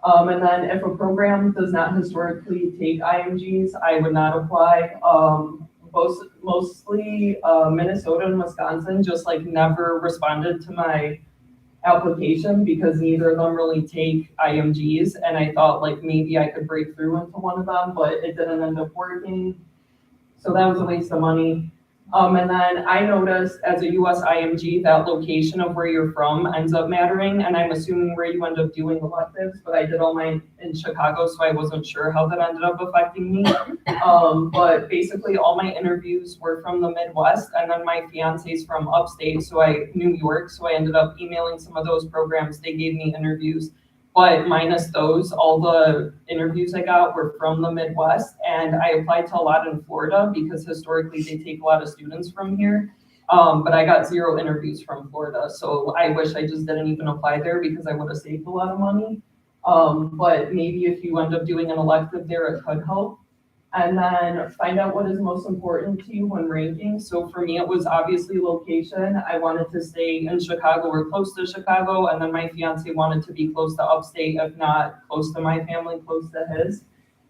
And then if a program does not historically take IMGs, I would not apply. Mostly Minnesota and Wisconsin just like never responded to my application because neither of them really take IMGs. And I thought like maybe I could break through into one of them, but it didn't end up working. So that was a waste of money. And then I noticed as a US IMG that location of where you're from ends up mattering, and I'm assuming where you end up doing electives, but I did all mine in Chicago, so I wasn't sure how that ended up affecting me. But basically all my interviews were from the Midwest, and then my fiance's from upstate, New York, so I ended up emailing some of those programs. They gave me interviews. But minus those, all the interviews I got were from the Midwest, and I applied to a lot in Florida because historically they take a lot of students from here. But I got 0 interviews from Florida, so I wish I just didn't even apply there because I would have saved a lot of money. But maybe if you end up doing an elective there, it could help. And then find out what is most important to you when ranking. So for me, it was obviously location. I wanted to stay in Chicago or close to Chicago, and then my fiance wanted to be close to upstate, if not close to my family, close to his.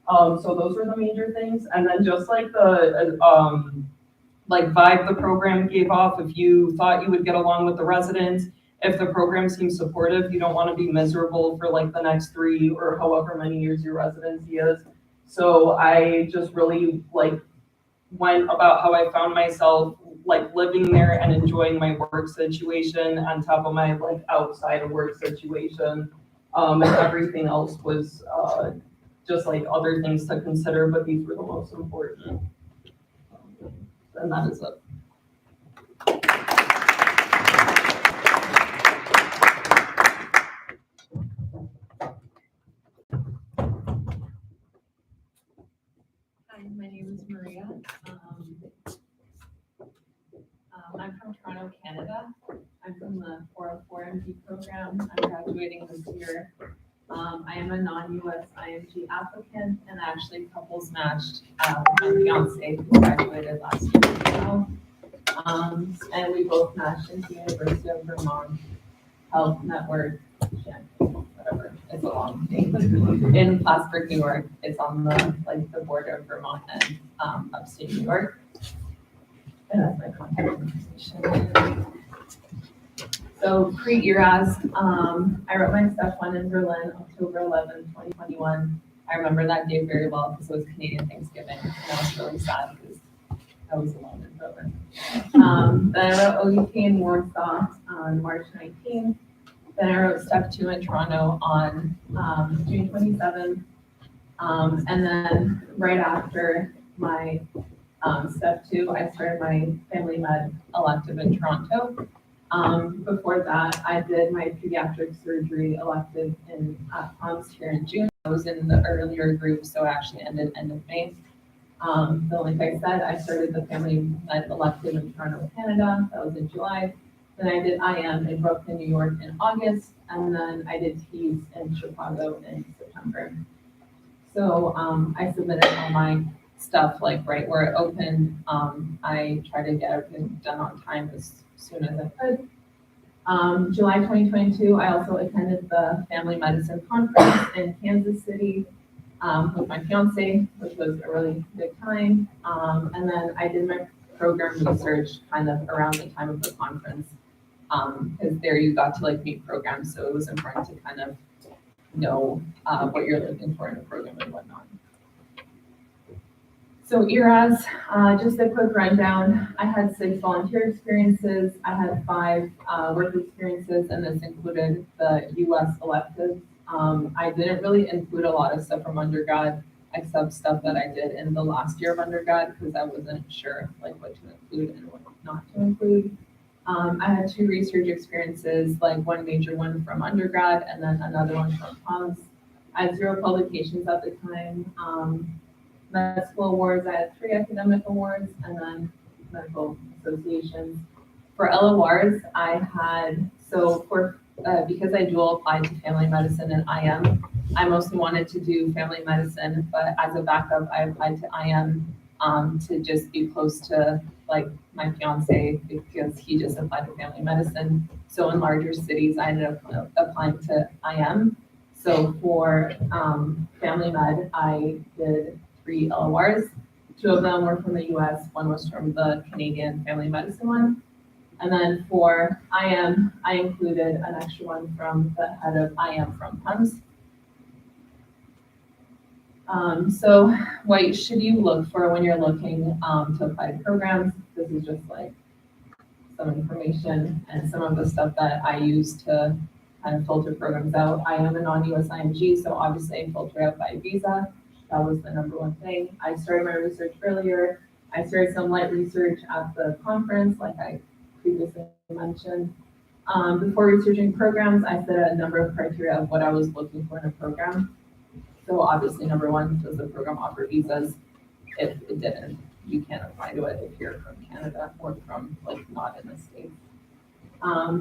So those were the major things. And then just like the vibe the program gave off, if you thought you would get along with the residents, if the program seems supportive, you don't want to be miserable for like the next 3 or however many years your residency is. So I just really went about how I found myself living there and enjoying my work situation on top of my outside of work situation. And everything else was just other things to consider, but these were the most important. And that is it. Hi, my name is Maria. I'm from Toronto, Canada. I'm from the 404 MD program. I'm graduating this year. I am a non-US IMG applicant and actually couples matched with my fiance who graduated last year as well. And we both matched into University of Vermont Health Network, whatever, it's a long thing. In Plattsburgh, New York. It's on the border of Vermont and upstate New York. And that's my contact information. So pre-ERAS, I wrote my step 1 in Berlin, October 11, 2021. I remember that day very well because it was Canadian Thanksgiving, and I was really sad because I was alone in Berlin. Then I wrote OUP in Warsaw on March 19th. Then I wrote step 2 in Toronto on June 27th. And then right after my step 2, I started my family med elective in Toronto. Before that, I did my pediatric surgery elective at POMS here in June. I was in the earlier group, so it actually ended end of May. So like I said, I started the family med elective in Toronto, Canada. That was in July. Then I did IM in Brooklyn, New York in August. And then I did TEAS in Chicago in September. So I submitted all my stuff right where it opened. I tried to get everything done on time as soon as I could. July 2022, I also attended the Family Medicine Conference in Kansas City with my fiance, which was a really good time. And then I did my program research kind of around the time of the conference because there you got to meet programs, so it was important to kind of know what you're looking for in a program and whatnot. So ERAS, just a quick rundown. I had 6 volunteer experiences. I had 5 work experiences, and this included the US electives. I didn't really include a lot of stuff from undergrad, except stuff that I did in the last year of undergrad, because I wasn't sure what to include and what not to include. I had 2 research experiences, one major one from undergrad, and then another one from POMS. I had 0 publications at the time. Med school awards, I had 3 academic awards, and then medical associations. For LORs, I had, because I dual applied to family medicine and IM, I mostly wanted to do family medicine, but as a backup, I applied to IM to just be close to my fiance because he just applied to family medicine. So in larger cities, I ended up applying to IM. So for Family Med, I did 3 LORs. 2 of them were from the US, one was from the Canadian Family Medicine one. And then for IM, I included an extra one from the head of IM from PUMS. So what should you look for when you're looking to apply to programs? This is just like some information and some of the stuff that I use to kind of filter programs out. I am a non-US IMG, so obviously I filter out by visa. That was the #1 thing. I started my research earlier. I started some light research at the conference, like I previously mentioned. Before researching programs, I set a number of criteria of what I was looking for in a program. So obviously, #1, does the program offer visas? If it didn't, you can't apply to it if you're from Canada or from like not in the States.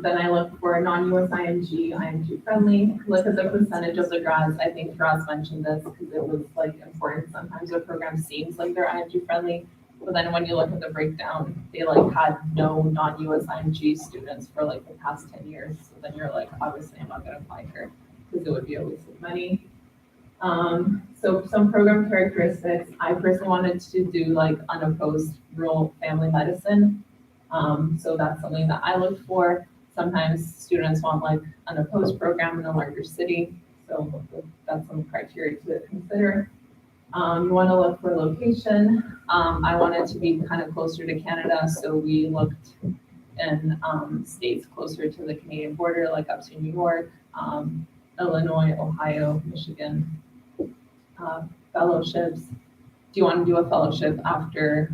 Then I look for non-US IMG friendly. Look at the percentage of the grads. I think Ross mentioned this because it was like important. Sometimes a program seems like they're IMG friendly, but then when you look at the breakdown, they like had no non-US IMG students for like the past 10 years. So then you're like, obviously I'm not gonna apply here because it would be a waste of money. So some program characteristics, I personally wanted to do like unopposed rural family medicine. So that's something that I look for. Sometimes students want like an opposed program in a larger city. So that's some criteria to consider. You want to look for location. I wanted to be kind of closer to Canada. So we looked in states closer to the Canadian border, like up to New York, Illinois, Ohio, Michigan. Fellowships. Do you want to do a fellowship after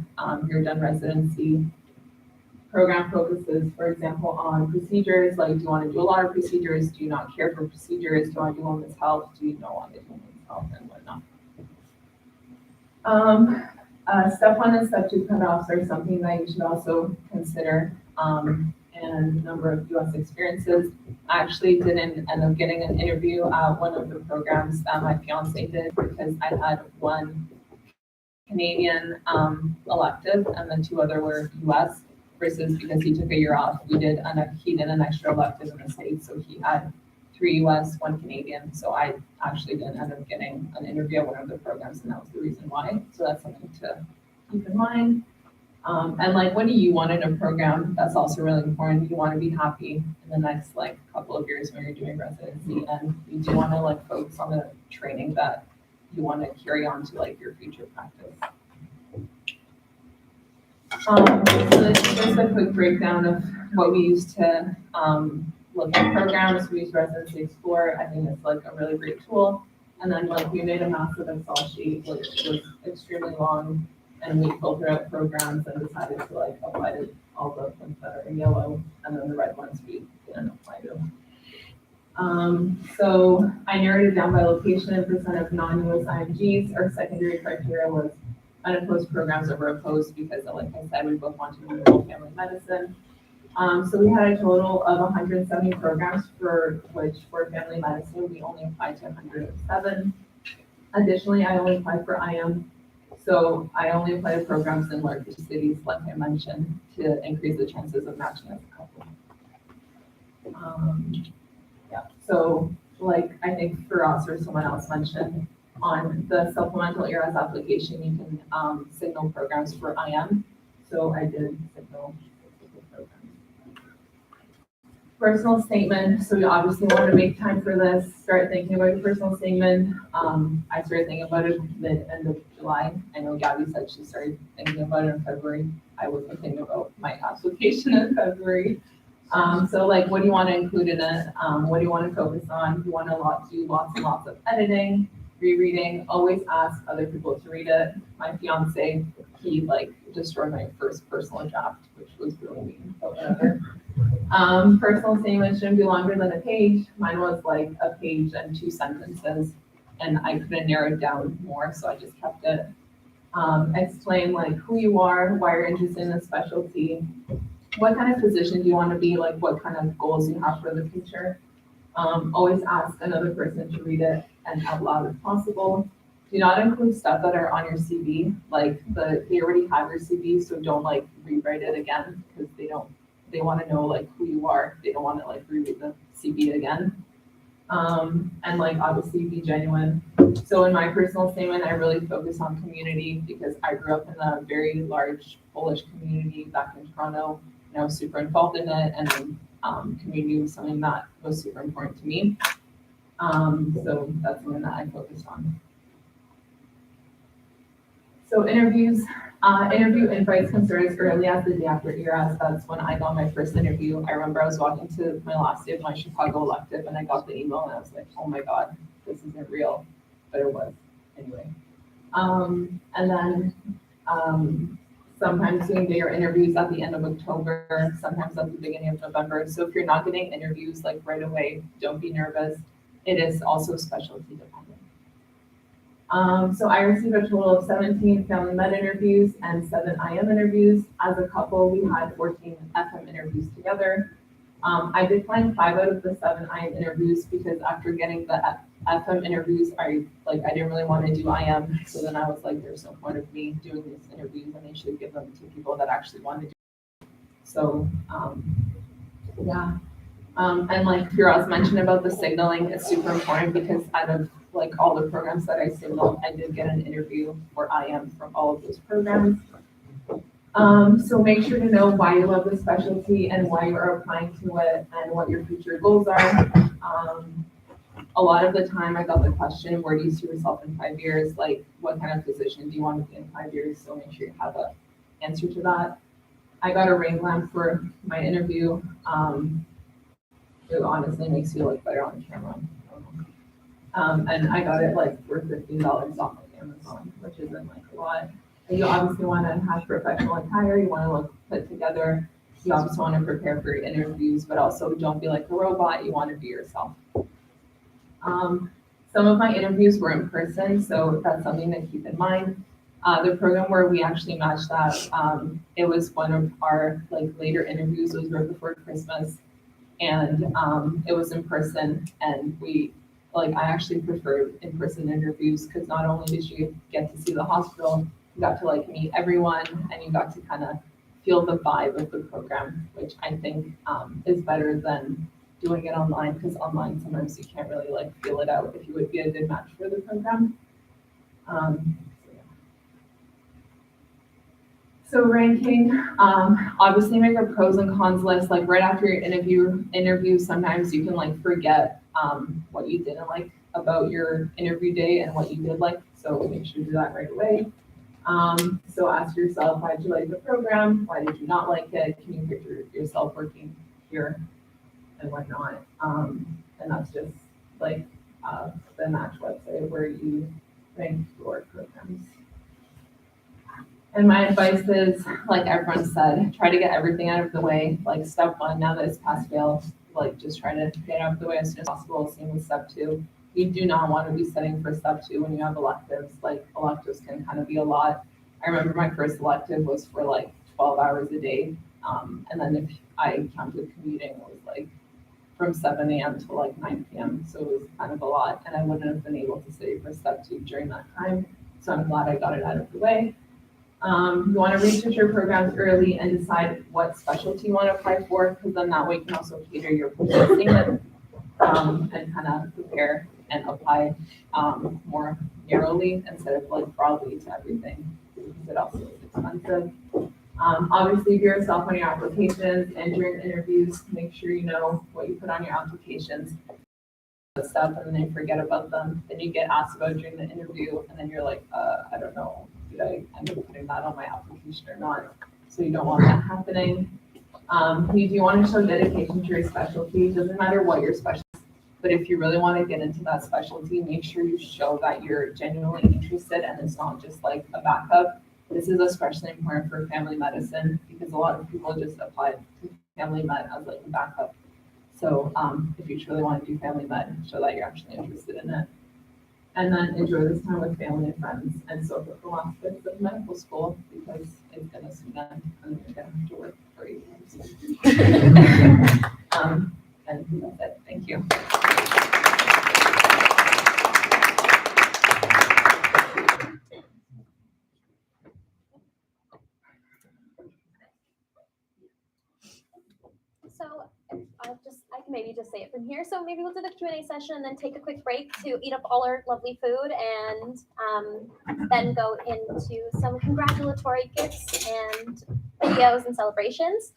you're done residency? Program focuses, for example, on procedures, like do you want to do a lot of procedures? Do you not care for procedures? Do you want to do women's health? Do you not want to do women's health and whatnot? Step 1 and step 2 cutoffs are something that you should also consider. And number of US experiences. I actually didn't end up getting an interview at one of the programs that my fiance did because I had 1 Canadian elective and then 2 other were US versus because he took a year off, he did an extra elective in the States, so he had 3 US, 1 Canadian. So I actually didn't end up getting an interview at one of the programs and that was the reason why. So that's something to keep in mind. And like, what do you want in a program? That's also really important. You want to be happy in the next like couple of years when you're doing residency, and you do want to like focus on the training that you want to carry on to like your future practice. So this is just a quick breakdown of what we use to look at programs. We use Residency Explorer. I think it's like a really great tool. And then like we made a massive Excel sheet, which was extremely long. And we filtered out programs and decided to like apply to all the ones that are in yellow, and then the red ones we didn't apply to. So I narrowed it down by location and percent of non-US IMGs. Our secondary criteria was unopposed programs over opposed because, like I said, we both wanted to do rural family medicine. So we had a total of 170 programs for which for family medicine we only applied to 107. Additionally, I only applied for IM. So I only apply to programs in larger cities, like I mentioned, to increase the chances of matching as a couple. Yeah, so like I think for us or someone else mentioned, on the supplemental ERS application, you can signal programs for IM. So I did signal programs. Personal statement. So we obviously want to make time for this, start thinking about your personal statement. I started thinking about it the end of July. I know Gabby said she started thinking about it in February. I wasn't thinking about my application in February. So like, what do you want to include in it? What do you want to focus on? You want to do lots and lots of editing, rereading, always ask other people to read it. My fiance, he like destroyed my first personal draft, which was really mean, but whatever. Personal statement shouldn't be longer than a page. Mine was like a page and 2 sentences, and I couldn't narrow it down more, so I just kept it. Explain like who you are, why you're interested in a specialty, what kind of position do you want to be, like what kind of goals you have for the future. Always ask another person to read it and out loud if possible. Do not include stuff that are on your CV, like they already have your CV, so don't like rewrite it again because they want to know like who you are. They don't want to like reread the CV again. And like obviously be genuine. So in my personal statement, I really focus on community because I grew up in a very large Polish community back in Toronto, and I was super involved in it, and community was something that was super important to me. So that's something that I focused on. So interview invites can start as early as the day after ERAS. That's when I got my first interview. I remember I was walking to my last day of my Chicago elective and I got the email and I was like, oh my God, this isn't real, but it was anyway. And then sometimes doing your interviews at the end of October, sometimes at the beginning of November. So if you're not getting interviews like right away, don't be nervous. It is also specialty dependent. So I received a total of 17 family med interviews and 7 IM interviews. As a couple, we had 14 FM interviews together. I declined 5 out of the 7 IM interviews because after getting the FM interviews, I didn't really want to do IM. So then I was like, there's no point of me doing these interviews and they should give them to people that actually want to do it. So, yeah. And like Firas mentioned about the signaling, it's super important because out of like all the programs that I signaled, I did get an interview for IM from all of those programs. So make sure to know why you love the specialty and why you are applying to it and what your future goals are. A lot of the time I got the question, where do you see yourself in 5 years? Like what kind of physician do you want to be in 5 years? So make sure you have an answer to that. I got a ring lamp for my interview. It honestly makes you look better on camera. And I got it like for $15 off of Amazon, which isn't like a lot. And you obviously want to have professional attire. You want to look put together. You obviously want to prepare for your interviews, but also don't be like a robot. You want to be yourself. Some of my interviews were in person, so that's something to keep in mind. The program where we actually matched that, it was one of our like later interviews. It was right before Christmas. And it was in person, and I actually preferred in-person interviews because not only did you get to see the hospital, you got to like meet everyone and you got to kind of feel the vibe of the program, which I think is better than doing it online because online sometimes you can't really like feel it out if you would be a good match for the program. So ranking, obviously make a pros and cons list, like right after your interview, sometimes you can like forget what you didn't like about your interview day and what you did like, so make sure to do that right away. So ask yourself, why did you like the program? Why did you not like it? Can you picture yourself working here and whatnot? And that's just like the Match website where you rank your programs. And my advice is, like everyone said, try to get everything out of the way. Like step 1, now that it's pass fail, like just try to get out of the way as soon as possible. Same with step 2. You do not want to be studying for step 2 when you have electives. Like electives can kind of be a lot. I remember my first elective was for like 12 hours a day. And then if I counted commuting, it was like from 7 a.m. to like 9 p.m. So it was kind of a lot. And I wouldn't have been able to study for step 2 during that time. So I'm glad I got it out of the way. You want to research your programs early and decide what specialty you want to apply for, because then that way you can also cater your statement and kind of prepare and apply more narrowly instead of like broadly to everything, because it also is expensive. Obviously, be yourself on your applications and during interviews, make sure you know what you put on your applications. Stuff and then you forget about them. Then you get asked about during the interview, and then you're like, I don't know, did I end up putting that on my application or not? So you don't want that happening. You do want to show dedication to your specialty. It doesn't matter what your specialty is, but if you really want to get into that specialty, make sure you show that you're genuinely interested and it's not just like a backup. This is especially important for family medicine because a lot of people just apply to family med as like a backup. So if you truly want to do family med, show that you're actually interested in it. And then enjoy this time with family and friends and soak up the last bits of medical school because it's going to soon end and you're going to have to work for 8 years. And that's it. Thank you. So I can maybe just say it from here. here. So maybe we'll do the Q&A session and then take a quick break to eat up all our lovely food and then go into some congratulatory gifts and videos and celebrations.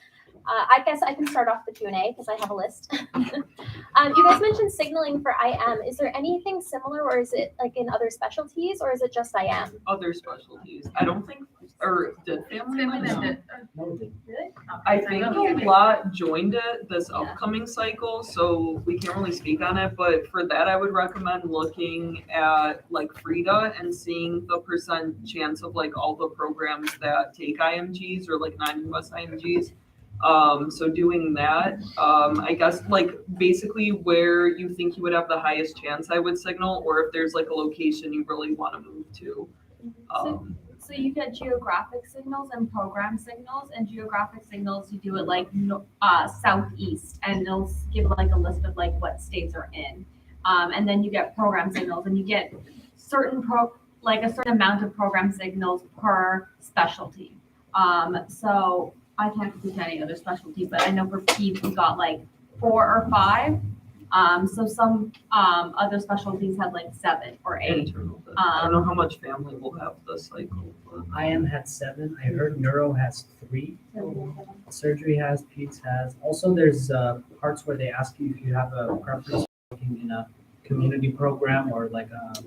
I guess I can start off the Q&A because I have a list. You guys mentioned signaling for IM. Is there anything similar, or is it like in other specialties, or is it just IM? Other specialties. I don't think, or did family medicine? No, they- Really? I think a lot joined it this upcoming cycle, so we can't really speak on it, but for that, I would recommend looking at like Frida and seeing the percent chance of like all the programs that take IMGs or like non-US IMGs. So doing that, I guess like basically where you think you would have the highest chance, I would signal, or if there's like a location you really want to move to. So you get geographic signals and program signals, and geographic signals, you do it like southeast, and they'll give like a list of like what states are in. And then you get program signals, and you get a certain amount of program signals per specialty. So I can't speak to any other specialty, but I know for peds we got like 4 or 5. So some other specialties had like 7 or 8. Internal. I don't know how much family will have this cycle. But IM had 7. I heard neuro has 3. Surgery has, peds has. Also, there's parts where they ask you if you have a preference for working in a community program or like a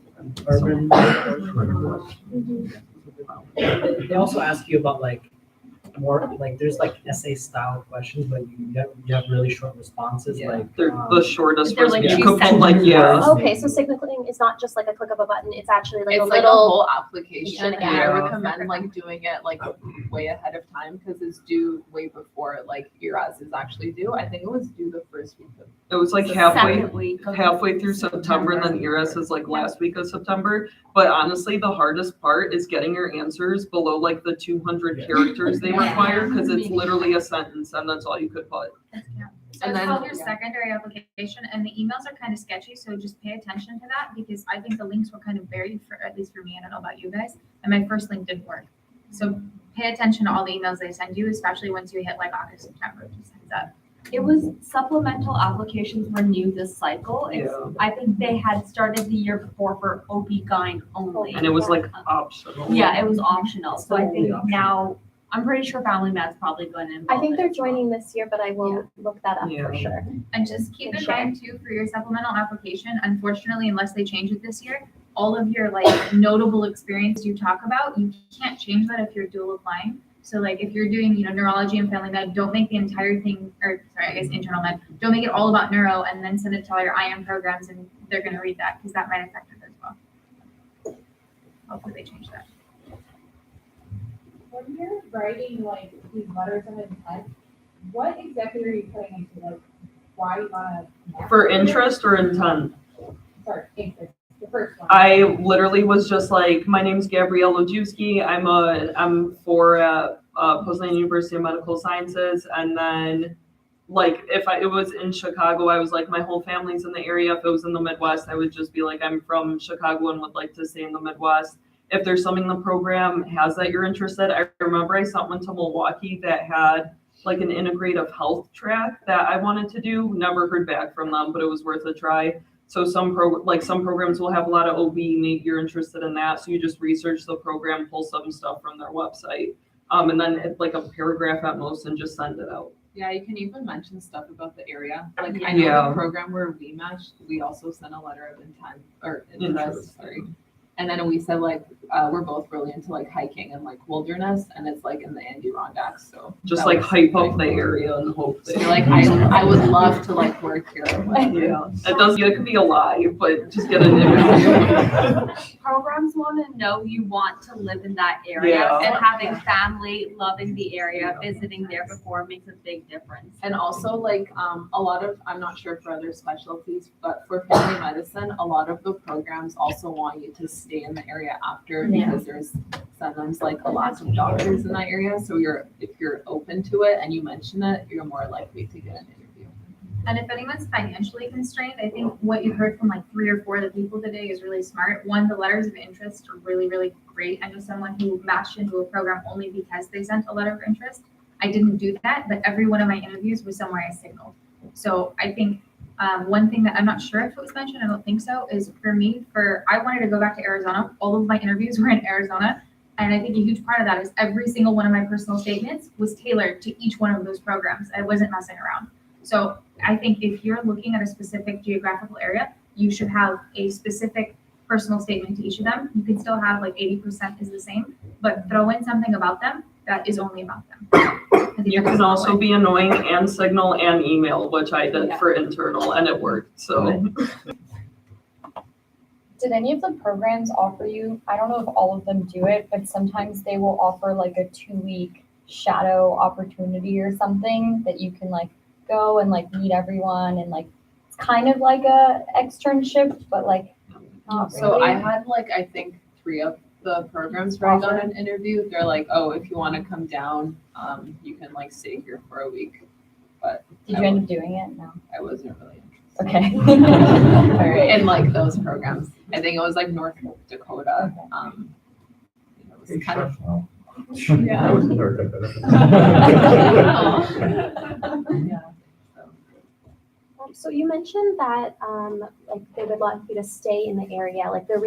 urban. They also ask you about like more like there's like essay style questions, but you have really short responses. yeah, Like they're the shortest. they're like you two could put like sentences. yeah. Okay, so signaling is not just like a click of a button. It's actually like It's a like a little. whole application, and I Yeah. recommend like doing it like way ahead of time because it's due way before like ERAS is actually due. I think it was due the first week of It was like The halfway second week of through September, and then ERAS is like last week of September. But honestly, the hardest part is getting your answers below like the 200 characters they require, because it's literally a sentence and that's all you could put. So And it's then- called your secondary application, and the emails are kind of sketchy, so just pay attention to that, because I think the links were kind of buried for, at least for me, I don't know about you guys, and my first link didn't work. So pay attention to all the emails they send you, especially once you hit like August, September, just heads up. It was supplemental applications were new this cycle. I think they had started the year before for OB-GYN only. And it was like optional. Yeah, it was optional. So I Totally think optional. now, I'm pretty sure Family Med's probably going to involve I think it they're as well. joining this year, but I will look that up for Yeah. sure. And just keep in Sure. mind too, for your supplemental application, unfortunately, unless they change it this year, all of your like notable experience you talk about, you can't change that if you're dual applying. So like if you're doing, neurology and family med, don't make the entire thing, or sorry, I guess internal med, don't make it all about neuro and then send it to all your IM programs and they're gonna read that because that might affect it as well. Hopefully they change that. When you're writing like these letters of intent, what exactly are you putting into like why you wanna? For interest or intent? Sorry, interest, the first one. I literally was just like, my name's Gabrielle Lojewski. I'm for Poznan University of Medical Sciences. And then like if it was in Chicago, I was like, my whole family's in the area. If it was in the Midwest, I would just be like, I'm from Chicago and would like to stay in the Midwest. If there's something the program has that you're interested, I remember I sent one to Milwaukee that had like an integrative health track that I wanted to do. Never heard back from them, but it was worth a try. So some programs will have a lot of OB, maybe you're interested in that. So you just research the program, pull some stuff from their website, and then it's like a paragraph at most and just send it out. Yeah, you can even mention stuff about the area. Like I know Yeah. the program where we matched, we also sent a letter of intent or interest, Interest. sorry. And then we said like we're both really into like hiking and like wilderness, and it's like in the Adirondacks. So Just that like was hype up big. the area and hope that So, like I would love to like work here. yeah, it could be a lie, but just get an interview. Programs want to know you want to live in that area, Yeah. and having family loving the area, visiting there before makes a big difference. And also like a lot of, I'm not sure for other specialties, but for family medicine, a lot of the programs also want you to stay in the area after because there's sometimes like a lot of doctors in that area. So if you're open to it and you mention it, you're more likely to get an interview. And if anyone's financially constrained, I think what you heard from like 3 or 4 of the people today is really smart. One, the letters of interest are really, really great. I know someone who matched into a program only because they sent a letter of interest. I didn't do that, but every one of my interviews was somewhere I signaled. So I think One thing that I'm not sure if it was mentioned, I don't think so, is for me, I wanted to go back to Arizona. All of my interviews were in Arizona. And I think a huge part of that is every single one of my personal statements was tailored to each one of those programs. I wasn't messing around. So I think if you're looking at a specific geographical area, you should have a specific personal statement to each of them. You can still have like 80% is the same, but throw in something about them that is only about them. I think You that's can the also way. be annoying and signal and email, which I did for internal, and it worked, so. Did any of the programs offer you, I don't know if all of them do it, but sometimes they will offer like a 2-week shadow opportunity or something that you can like go and like meet everyone and like, it's kind of like a externship, but like not really. So I had like, I think 3 of the programs where I got an interview. They're like, oh, if you want to come down, you can like stay here for a week. But Did you end up doing it? No. I wasn't really interested. Okay. All right. In like those programs. I think it was like North Dakota. It was kind of, I was in North yeah. So you mentioned that like they would like you to stay in the area. Like they're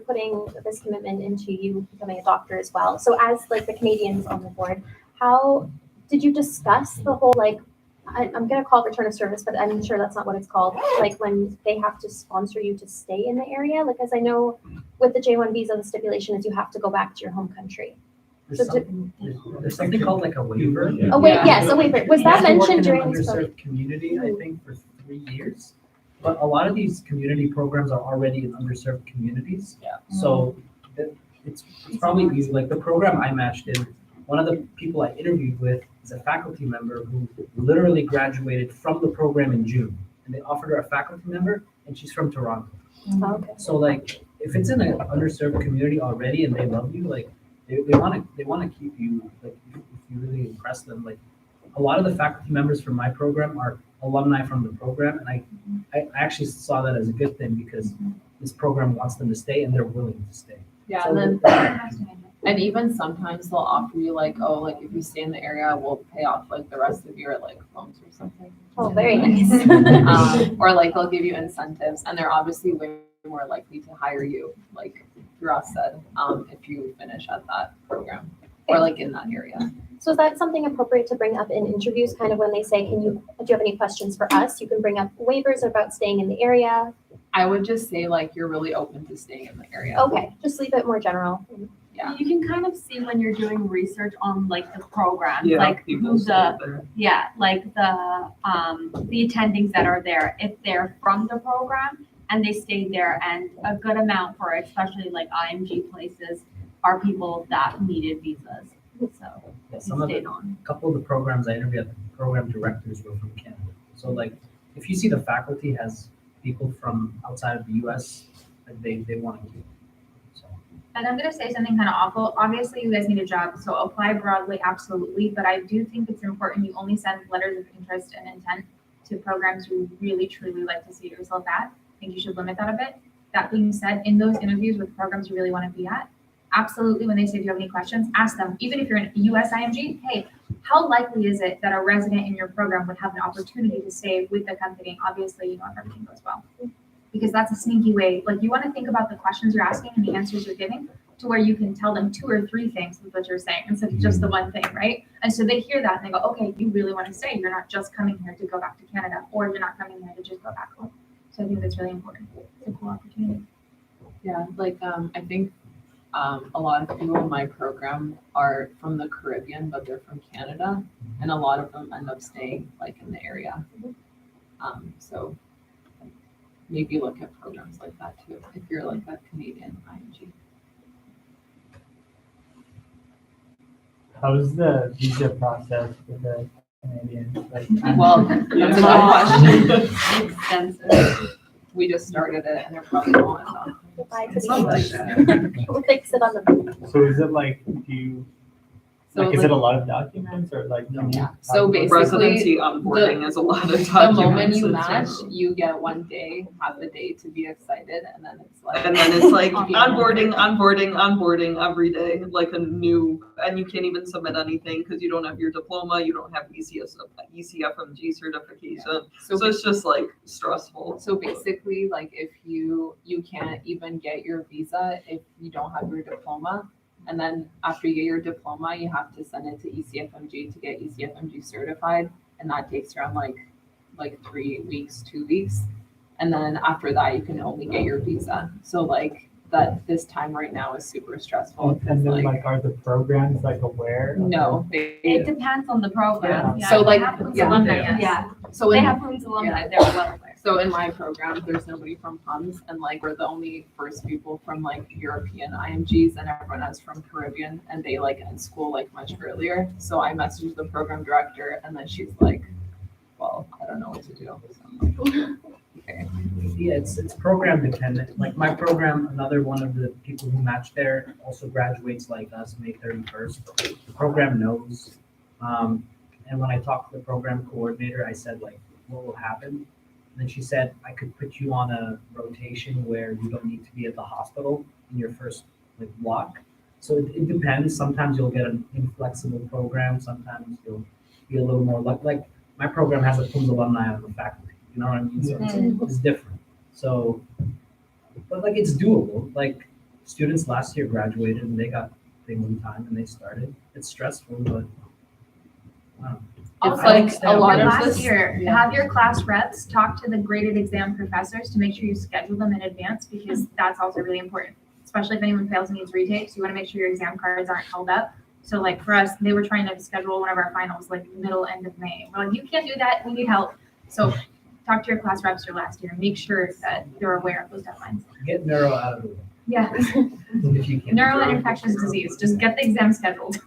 putting this commitment into you becoming a doctor as well. So as like the Canadians on the board, how did you discuss the whole like I'm gonna call it return of service, but I'm sure that's not what it's called. Like when they have to sponsor you to stay in the area. Like as I know with the J1 visa, the stipulation is you have to go back to your home country. There's something called like a waiver. Oh wait, Yeah. yes, a waiver. Was You that have to work mentioned in an during this program? underserved community, I think, for 3 years. But a lot of these community programs are already in underserved communities. Yeah. So it's probably easy. Like the program I matched in, one of the people I interviewed with is a faculty member who literally graduated from the program in June. And they offered her a faculty member, and she's from Toronto. Okay. So like, if it's in an underserved community already and they love you, like they want to keep you. Like if you really impress them, like a lot of the faculty members from my program are alumni from the program, and I actually saw that as a good thing because this program wants them to stay and they're willing to stay. Yeah, So and then even sometimes they'll offer you like, oh, like if you stay in the area, we'll pay off like the rest of your like loans or something. Oh, very nice. Or like they'll give you incentives, and they're obviously way more likely to hire you, like Ross said, if you finish at that program or like in that area. So is that something appropriate to bring up in interviews, kind of when they say, do you have any questions for us? You can bring up waivers about staying in the area. I would just say like you're really open to staying in the area. Okay, just leave it more general. Yeah. You can kind of see when you're doing research on like the programs, Yeah, like people who stay the there. yeah, like the attendings that are there, if they're from the program and they stayed there, and a good amount for it, especially like IMG places, are people that needed visas. So Yeah, they some of stayed the, on. a couple of the programs I interviewed, the program directors were from Canada. So like, if you see the faculty has people from outside of the US, like they want to keep. So. And I'm gonna say something kind of awful. Obviously, you guys need a job, so apply broadly, absolutely. But I do think it's important you only send letters of interest and intent to programs you really truly like to see yourself at. I think you should limit that a bit. That being said, in those interviews with programs you really want to be at, absolutely, when they say, do you have any questions, ask them. Even if you're in US IMG, hey, how likely is it that a resident in your program would have an opportunity to stay with the company? Obviously, you know, if everything goes well. Because that's a sneaky way. Like you want to think about the questions you're asking and the answers you're giving to where you can tell them 2 or 3 things with what you're saying instead of just the one thing, right? And so they hear that and they go, okay, you really want to stay. You're not just coming here to go back to Canada, or you're not coming here to just go back home. So I think that's really important. It's a cool opportunity. Yeah, like I think a lot of people in my program are from the Caribbean, but they're from Canada, and a lot of them end up staying like in the area. So maybe look at programs like that too, if you're like a Canadian IMG. How's the visa process for the Canadians? Like, Well, that's a good question. Extensive. We just started it, and they're probably going on. Goodbye to It's the not like English. that. We'll fix it on the. so is it like, do you So Like, is like, it a lot of documents or like? No. can you Yeah. talk So about- basically, Residency onboarding is a lot of the documents. moment you It's match, just- you get one day, half a day to be excited, and then it's like. And then it's like Yeah. onboarding every day, like a new, and you can't even submit anything because you don't have your diploma, you don't have ECFMG certification. So it's just like stressful. So basically, like if you can't even get your visa if you don't have your diploma. And then after you get your diploma, you have to send it to ECFMG to get ECFMG certified. And that takes around like 3 weeks, 2 weeks. And then after that, you can only get your visa. So like that this time right now is super stressful. And because, then like, are the programs like aware? of no, It they, depends on the program. Yeah. So, like, they have Prince yeah. alumni, Yeah. yeah. so They in, have Prince alumni, Yeah. they're well aware. So in my program, there's nobody from PUMS, and like we're the only first people from like European IMGs, and everyone else from Caribbean, and they like end school like much earlier. So I messaged the program director, and then she's like, "Well, I don't know what to do." So I'm like, okay. Yeah, it's program dependent. Like my program, another one of the people who match there also graduates like us May 31st. The program knows. And when I talked to the program coordinator, I said like, what will happen? And then she said, I could put you on a rotation where you don't need to be at the hospital in your first like block. So it depends. Sometimes you'll get an inflexible program. Sometimes you'll be a little more like my program has a PUMS alumni on the faculty. You know what I mean? So it's different. So, but like it's doable. Like students last year graduated and they got things in time and they started. It's stressful, but It's I like understand. a lot And of last this. year, yeah. have your class reps talk to the graded exam professors to make sure you schedule them in advance, because that's also really important. Especially if anyone fails and needs retakes, you want to make sure your exam cards aren't held up. So like for us, they were trying to schedule one of our finals like middle, end of May. We're like, you can't do that, we need help. So talk to your class reps your last year, make sure that they're aware of those deadlines. get neuro out of the way Yeah, if you can. neuro and infectious disease, just get the exam scheduled.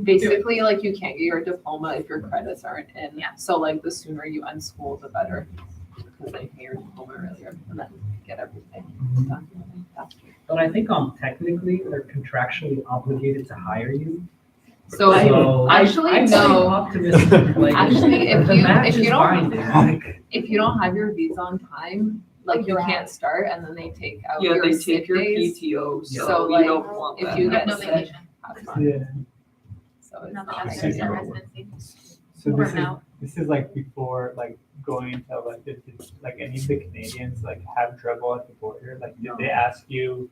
Basically, like you can't get your diploma if your credits aren't in. Yeah. So like the sooner you end school, the better. Because then you can get your diploma earlier and then get everything done faster. But I think technically they're contractually obligated to hire you. So actually, I'm no. optimistic. Like Actually, if the you- match if you is don't- fine, dude. Like, If you don't have your visa on time, like you can't start, and then they take out Yeah, your they sick take your days. PTO, So, so like, you don't want if that. you You have get no sick, vacation, have fun. Yeah. So it's nothing not else like- except residency. So this is, Burnout. this is like before like going into like did like any of the Canadians like have trouble at the border? Like did they ask you,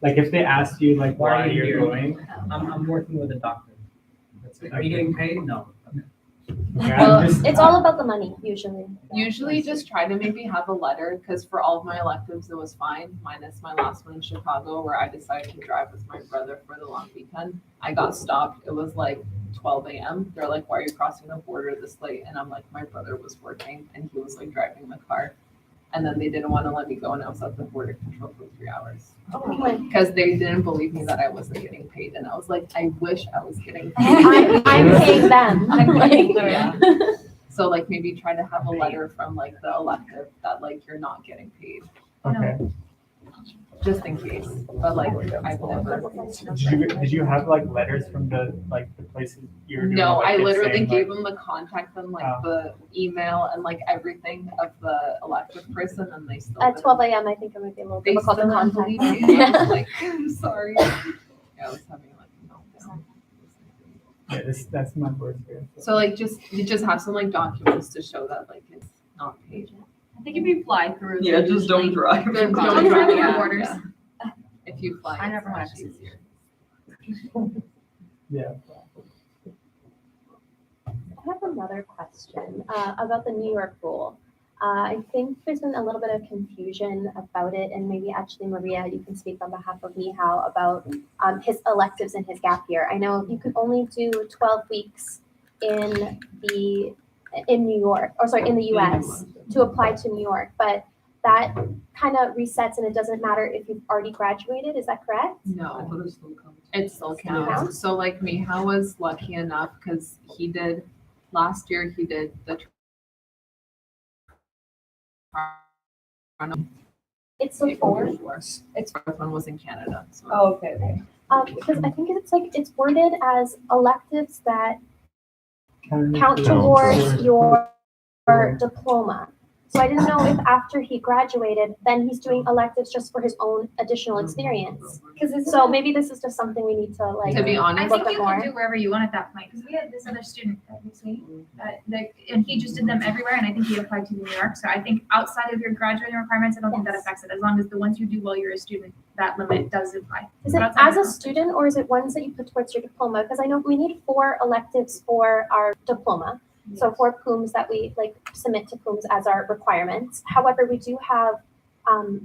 like if they asked you like Why are why you you're here? going? I'm working with a doctor. That's it. Are you getting paid? No. Well, I'm just- it's all about the money usually. Usually just try to maybe have a letter, because for all of my electives, it was fine, minus my last one in Chicago, where I decided to drive with my brother for the long weekend. I got stopped. It was like 12 a.m. They're like, why are you crossing the border this late? And I'm like, my brother was working and he was like driving the car. And then they didn't want to let me go, and I was at the border control for 3 hours. Oh my. Because they didn't believe me that I wasn't getting paid. And I was like, I wish I was getting paid. I'm paying them. I'm paying Yeah. them. So like maybe try to have a letter from like the elective that like you're not getting paid, Okay. just in case. But like I've never. Did you have like letters from the places you were doing? No, I electives literally saying, gave like, them the contact and like Oh. the email and like everything of the elective person, and they still. At didn't- 12 a.m., I think it might be a little They difficult to still didn't contact. believe me. I was like, I'm sorry. Yeah, I was having like a meltdown. yeah, that's my worst fear. So like you just have some like documents to show that like it's not paid. I think if you fly through. Yeah, just don't drive. Don't Don't drive, drive over yeah, borders. yeah. If you fly, I it's never much went. easier. Yeah. I have another question about the New York rule. I think there's been a little bit of confusion about it, and maybe actually Maria, you can speak on behalf of Mihao about his electives and his gap year. I know you can only do 12 weeks in New York, or sorry, in the US to apply to New York, but that kind of resets and it doesn't matter if you've already graduated. Is that correct? I No, thought it still counts. it still counts? counts. So like Miha was lucky enough because last year he did the It's the four. Its first one was in Canada. So. Oh, okay. Because I think it's worded as electives that count towards your diploma. So I didn't know if after he graduated, then he's doing electives just for his own additional experience. So maybe this is just something we need to like. To be I honest, think look you more. can do wherever you want at that point, because we had this other student, and he just did them everywhere, and I think he applied to New York, so I think outside of your graduating requirements, I don't think that Yes. affects it, as long as the ones you do while you're a student, that limit does apply. Is it as a student or is it ones that you put towards your diploma? Because I know we need 4 electives for our diploma. So 4 PUMs that we like submit to PUMs as our requirements. However, we do have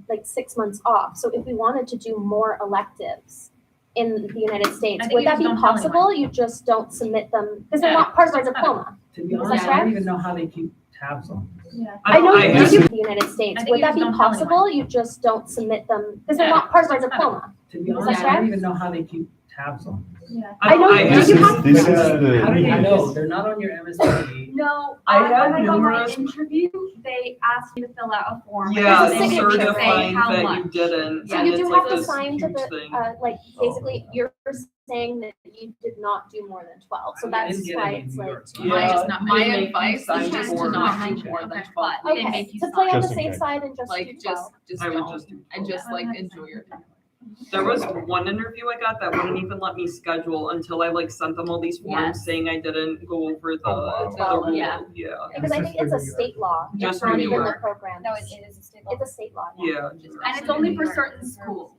like 6 months off. So if we wanted to do more electives in the United States, I think would you that just be don't tell possible? You just don't submit them because they're Yeah, not part of our just don't. diploma. To be Is that honest, I don't correct? even know how they keep tabs on this. Yeah. I know I you guess- do in the United States. I think Would you that just be don't tell possible? You just don't submit them because they're Yeah. not part of our diploma. To be Is that honest, I correct? don't even know how they keep tabs on this. Yeah. I know you guess- have This is How do the, you know? They're not on your MSP. No, I when had I got my numerous- interview, they asked me to fill out a form. Yeah, It's a signature thing. certifying How that much. you didn't. So and you it's do like have to this sign to huge the, thing. like, basically, you're saying that you did not do more than 12, so I that's didn't get why any in it's New like. York, so- Mine Yeah, just not my they make you advice sign is just to for not it. do more than Okay. 12. They Okay, make you to play on the Just in safe case. side and just do Like, 12. I would don't, just do and just like enjoy your time. There was one interview I got that wouldn't even let me schedule until I like sent them all these forms Yes. saying I didn't go over the, Oh, the wow. rule. Yeah. Yeah. Because I think it's a state law, Just it's not New even the York. program. No, it is a state law. It's a state law, yeah. Yeah. And it's only for certain schools.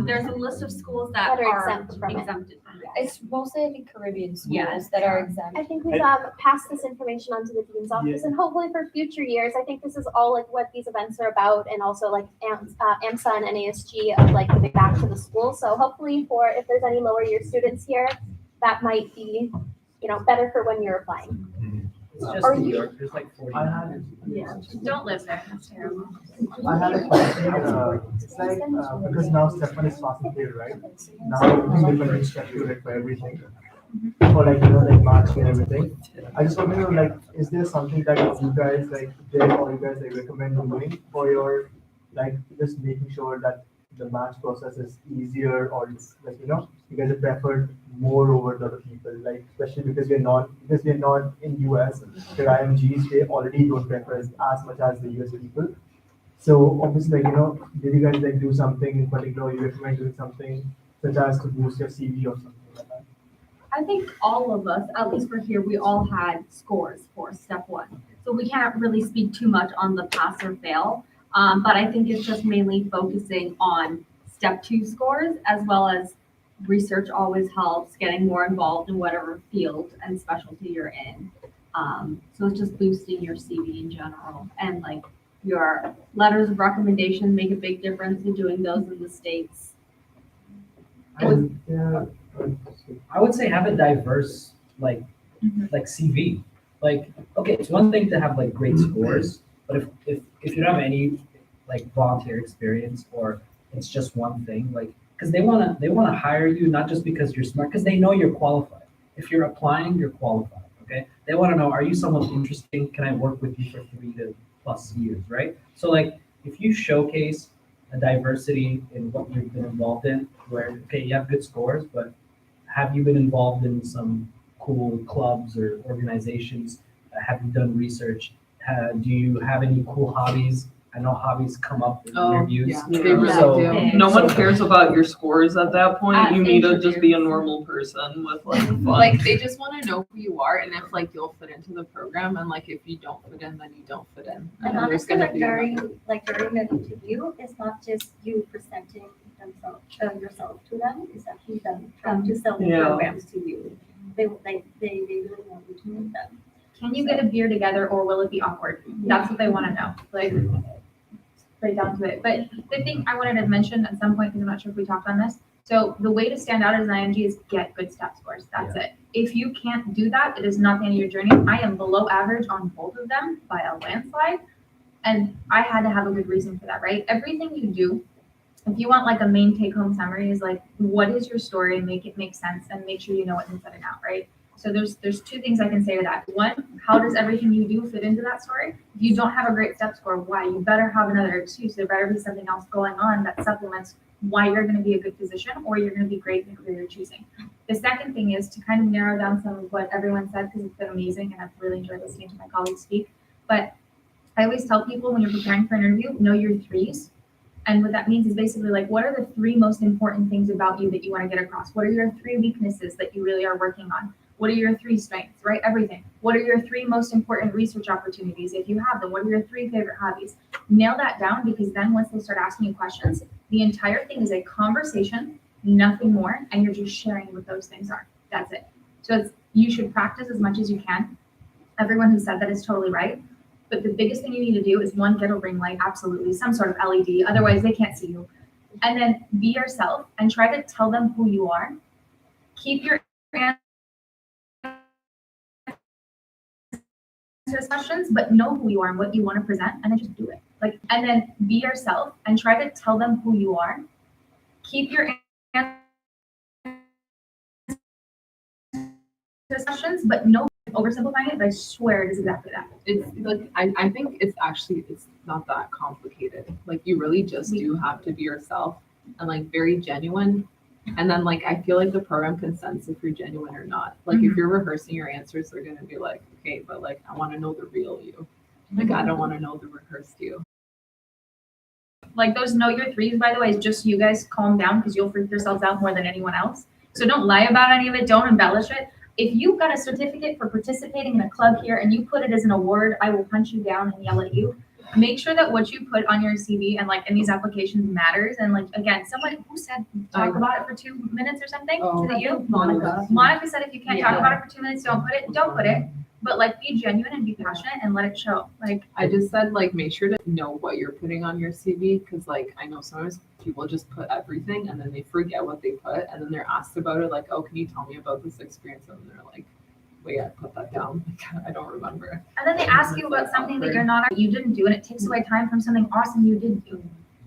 There's a list of schools that That are are exempt from it. exempted from it. It's mostly, I think, Caribbean Yes. schools that are exempt. I think we've passed this information on to the dean's office, and hopefully for future years, I think this is all like what these events are about, and also like AMSA and NASG of like giving back to the school. So hopefully for, if there's any lower year students here, that might be, better for when you're applying. It's just Are New you- York. There's like 40. Don't live there, that's terrible. I had a question, it's like, because now step 1 is passing fail, right? Now it's different step 2 like for everything. For like, like marks and everything. I just want to know, like, is there something that you guys like did or you guys like recommend doing for your, like, just making sure that the match process is easier, or it's like, you guys are preferred more over the other people, like, especially because we're not in US, the IMGs, they already don't prefer as much as the US people. So obviously, like, did you guys like do something in particular, you recommend doing something such as to boost your CV or something like that? I think all of us, at least for here, we all had scores for step 1. So we can't really speak too much on the pass or fail. But I think it's just mainly focusing on step 2 scores, as well as research always helps, getting more involved in whatever field and specialty you're in. So it's just boosting your CV in general, and like your letters of recommendation make a big difference in doing those in the States. I would say have a diverse like CV. Like, okay, it's one thing to have like great scores, but if you don't have any like volunteer experience, or it's just one thing, like, because they wanna hire you not just because you're smart, because they know you're qualified. If you're applying, you're qualified. Okay, they want to know, are you someone interesting? Can I work with you for 3+ years, right? So like, if you showcase a diversity in what you've been involved in, where okay, you have good scores, but have you been involved in some cool clubs or organizations? Have you done research? Do you have any cool hobbies? I know hobbies come up in interviews. Yeah, they really So- do. No one cares about your scores at that point. At You need to just be a interviews. normal person with like fun. Like, they just want to know who you are and if like you'll fit into the program, and like if you don't fit in, then you don't fit in. And then there's honestly, gonna like be during the interview, it's not just you presenting yourself to them, it's actually them trying to sell the Yeah. programs to you. They really want you to know them. Can you get a beer together, or will it be awkward? That's what they want to know, like, right down to it. But the thing I wanted to mention at some point, because I'm not sure if we talked on this, so the way to stand out as an IMG is get good stat scores, that's it. If you can't do that, it is not the end of your journey. I am below average on both of them by a landslide, and I had to have a good reason for that, right? Everything you do, if you want like a main take home summary, is like, what is your story, make it make sense, and make sure you know it inside and out, right? So there's two things I can say to that. One, how does everything you do fit into that story? If you don't have a great step score, why? You better have another excuse. There better be something else going on that supplements why you're going to be a good physician or you're going to be great in the career you're choosing. The second thing is to kind of narrow down some of what everyone said, because it's been amazing and I've really enjoyed listening to my colleagues speak. But I always tell people when you're preparing for an interview, know your threes. And what that means is basically like, what are the three most important things about you that you want to get across? What are your three weaknesses that you really are working on? What are your three strengths, right? Everything. What are your three most important research opportunities if you have them? What are your three favorite hobbies? Nail that down, because then once they start asking you questions, the entire thing is a conversation, nothing more, and you're just sharing what those things are. That's it. So you should practice as much as you can. Everyone who said that is totally right. But the biggest thing you need to do is one, get a ring light, absolutely, some sort of LED, otherwise they can't see you. And then be yourself and try to tell them who you are. Keep your answers questions, but know who you are and what you want to present, and then just do it. Like, and then be yourself and try to tell them who you are. Keep your answers questions, but no oversimplifying it, but I swear it is exactly that. It's like, I think it's not that complicated. Like, you really just do have to be yourself and like very genuine. And then like, I feel like the program can sense if you're genuine or not. Like if you're rehearsing your answers, they're going to be like, okay, but like, I want to know the real you. Like, I don't want to know the rehearsed you. Like those know your threes, by the way, is just you guys calm down because you'll freak yourselves out more than anyone else. So don't lie about any of it. Don't embellish it. If you got a certificate for participating in a club here and you put it as an award, I will punch you down and yell at you. Make sure that what you put on your CV and like in these applications matters. And like, again, someone who said talk about it for 2 minutes or something. Oh. Was it you? Monica. Monica said if you can't talk about it for 2 minutes, don't put it. But like be genuine and be passionate and let it show. Like I just said, like, make sure to know what you're putting on your CV, because like I know sometimes people just put everything and then they forget what they put, and then they're asked about it, like, oh, can you tell me about this experience? And they're like, wait, I put that down. Like, I don't remember. and then they ask you about something that you're not you didn't do, and it takes away time from something awesome you did do.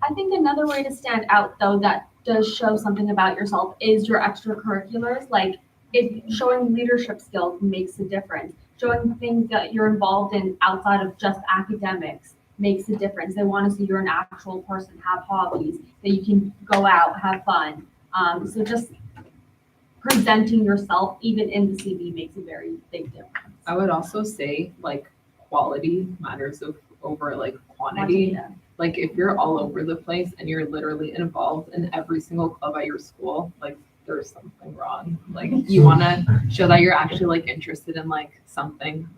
I think another way to stand out, though, that does show something about yourself is your extracurriculars. Like, if showing leadership skills makes a difference. Showing things that you're involved in outside of just academics makes a difference. They want to see you're an actual person, have hobbies, that you can go out, have fun. So just presenting yourself, even in the CV, makes a very big difference. I would also say like quality matters over like quantity. Like if you're all over the place and you're literally involved in every single club at your school, like there's something wrong. Like you want to show that you're actually like interested in like something.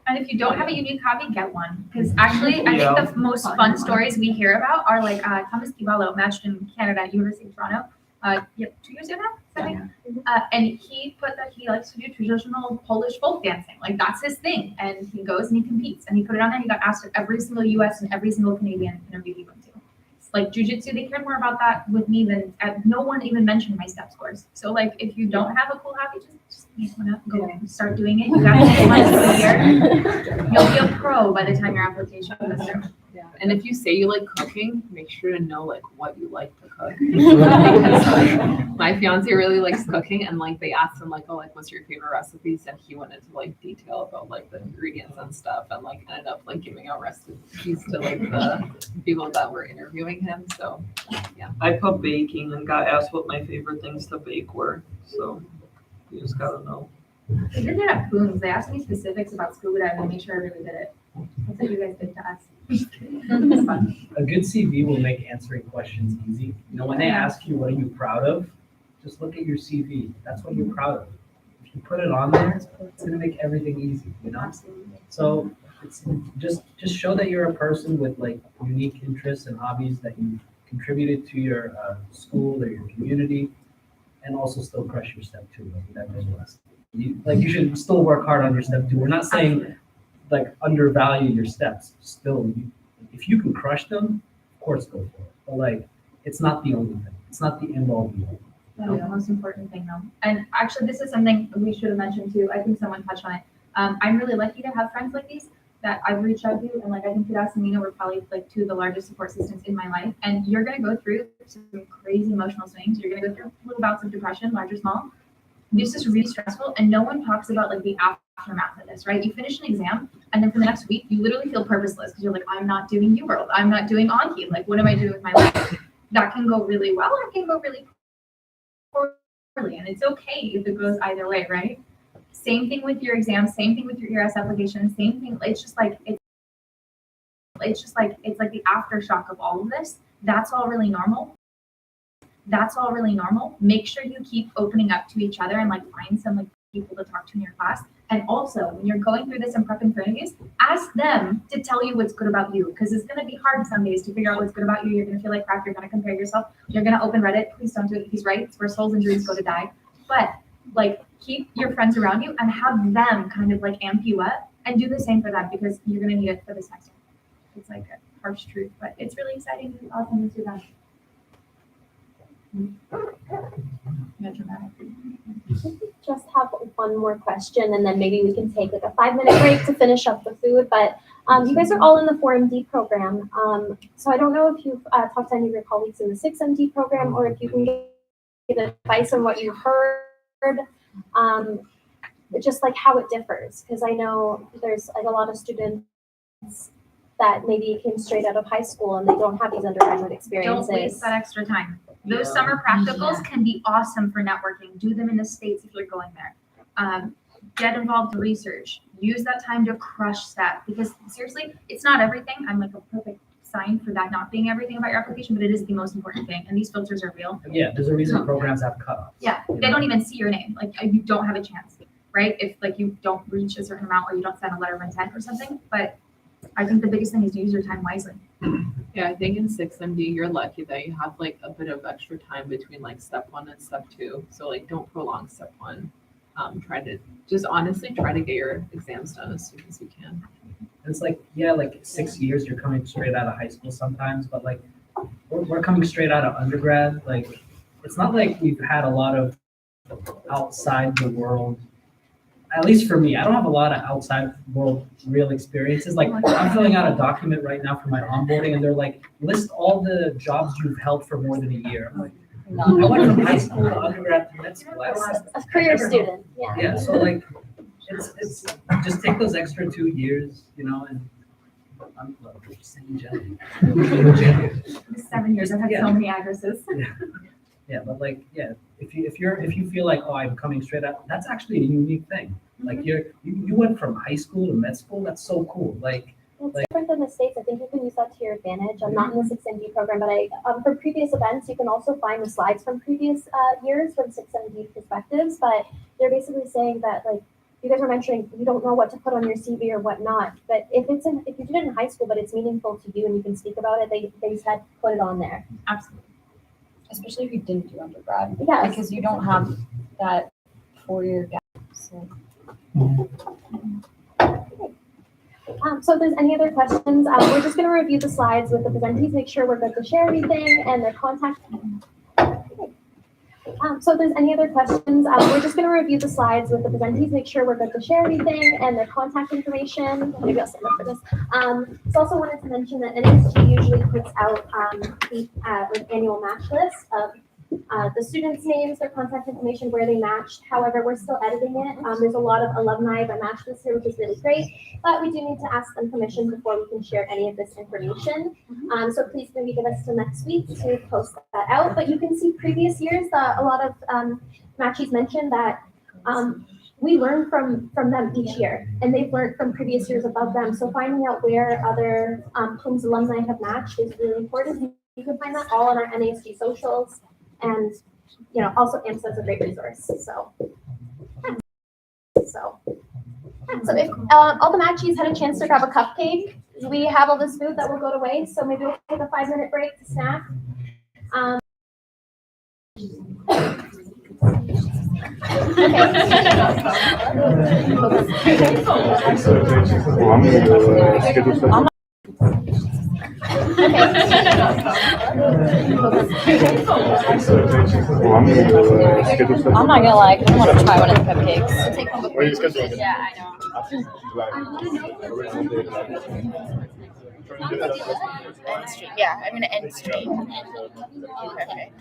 And if you don't have a unique hobby, get one. Because actually, I think the most fun stories we hear about are like Thomas Kivallo matched in Canada at University of Toronto. 2 years ago now, and he put that he likes to do traditional Polish folk dancing. Like that's his thing. And he goes and he competes. And he put it on there. He got asked at every single US and every single Canadian interview he went to. Like jujitsu, they cared more about that with me than no one even mentioned my step scores. So like if you don't have a cool hobby, just make one up, go start doing it. You got 6 months to a year. You'll be a pro by the time your application goes through. Yeah. And if you say you like cooking, make sure to know like what you like to cook. Because like, my fiance really likes cooking, and like they asked him like, oh, like what's your favorite recipes? And he went into like detail about like the ingredients and stuff, and like ended up like giving out recipes to like the people that were interviewing him. So yeah. I put baking and got asked what my favorite things to bake were, so you just gotta know. They did it at Boone's. They asked me specifics about scuba diving and make sure I really did it. That's what you guys did to us. It's fun. A good CV will make answering questions easy. You know, when they ask you, what are you proud of? Just look at your CV. That's what you're proud of. If you put it on there, it's gonna make everything easy, you know? Absolutely. So it's just show that you're a person with like unique interests and hobbies that you contributed to your school or your community, and also still crush your step 2. Like that goes last. You should still work hard on your step 2. We're not saying like undervalue your steps. Still, if you can crush them, of course go for it. But like, it's not the only thing. It's not the end all be all. That's the most important thing though. And actually, this is something we should have mentioned too. I think someone touched on it. I'm really lucky to have friends like these that I've reached out to, and like I think Kudas and Mina were probably like 2 of the largest support systems in my life. And you're gonna go through some crazy emotional swings. You're gonna go through little bouts of depression, large or small. this is really stressful, and no one talks about like the aftermath of this, right? You finish an exam, and then for the next week, you literally feel purposeless because you're like, I'm not doing UWorld, I'm not doing Anki, like what am I doing with my life? That can go really well, or it can go really poorly, and it's okay if it goes either way, right? Same thing with your exams, same thing with your ERS application, same thing. It's just like it's like the aftershock of all of this. That's all really normal. That's all really normal. Make sure you keep opening up to each other and like find some like people to talk to in your class. And also, when you're going through this and prepping for interviews, ask them to tell you what's good about you, because it's going to be hard some days to figure out what's good about you. You're going to feel like crap. You're going to compare yourself. You're going to open Reddit. Please don't do it. He's right. It's where souls and dreams go to die. But like, keep your friends around you and have them kind of like amp you up, and do the same for them, because you're going to need it for this next one. It's like a harsh truth, but it's really exciting and awesome to do that. Just have one more question, and then maybe we can take like a 5-minute break to finish up the food. But you guys are all in the 4MD program. So I don't know if you've talked to any of your colleagues in the 6MD program, or if you can give advice on what you've heard, just like how it differs. Because I know there's like a lot of students that maybe came straight out of high school and they don't have these undergraduate experiences. Don't waste that extra time. Those summer practicals can be awesome for networking. Do them in the States if you're going there. Get involved in research. Use that time to crush that, because seriously, it's not everything. I'm like a perfect sign for that not being everything about your application, but it is the most important thing. And these filters are real. Yeah, there's a reason programs have cutoffs. Yeah, they don't even see your name. Like you don't have a chance, right? If like you don't reach a certain amount, or you don't sign a letter of intent or something. But I think the biggest thing is to use your time wisely. Yeah, I think in 6MD, you're lucky that you have like a bit of extra time between like step 1 and step 2. So like, don't prolong step 1. Try to just honestly try to get your exams done as soon as you can. It's like, yeah, like 6 years, you're coming straight out of high school sometimes, but like we're coming straight out of undergrad. Like, it's not like we've had a lot of outside the world. At least for me, I don't have a lot of outside world real experiences. Like, I'm filling out a document right now for my onboarding, and they're like, list all the jobs you've held for more than a year. I'm like, I went from high school to undergrad to med school. A career student, yeah. Yeah, so like, it's just take those extra 2 years, you know, and I'm just in general. 7 years, I've had so many addresses. Yeah, but like, yeah, if you feel like, oh, I'm coming straight out, that's actually a unique thing. Like you went from high school to med school. That's so cool. Like, it's different than the States. I think you can use that to your advantage. I'm not in the 6MD program, but for previous events, you can also find the slides from previous years from 6MD perspectives. But they're basically saying that, like, you guys were mentioning you don't know what to put on your CV or whatnot. But if you did it in high school, but it's meaningful to you and you can speak about it, they said put it on there. Absolutely. Especially if you didn't do undergrad. Yeah. Because you don't have that 4-year gap. So. So if there's any other questions, we're just going to review the slides with the presentees, make sure we're good to share everything and their contact. So if there's any other questions, we're just going to review the slides with the presentees, make sure we're good to share everything and their contact information. Maybe I'll stand up for this. So also wanted to mention that NSG usually puts out the annual match list of the students' names, their contact information, where they matched. However, we're still editing it. There's a lot of alumni that matched this year, which is really great, but we do need to ask them permission before we can share any of this information. So please maybe give us till next week to post that out. But you can see previous years, a lot of matchees mentioned that we learn from them each year, and they've learned from previous years above them. So finding out where other PUMS alumni have matched is really important. You can find that all on our NASG socials. And, you know, also AMPS is a great resource. So if all the matchees had a chance to grab a cupcake, we have all this food that will go to waste. So maybe we'll take a 5-minute break to snack. I'm not gonna lie, I kind of want to try one of the cupcakes. What are you scheduling? Yeah, I know. Trying to do that. Yeah, I'm gonna end stream. Okay.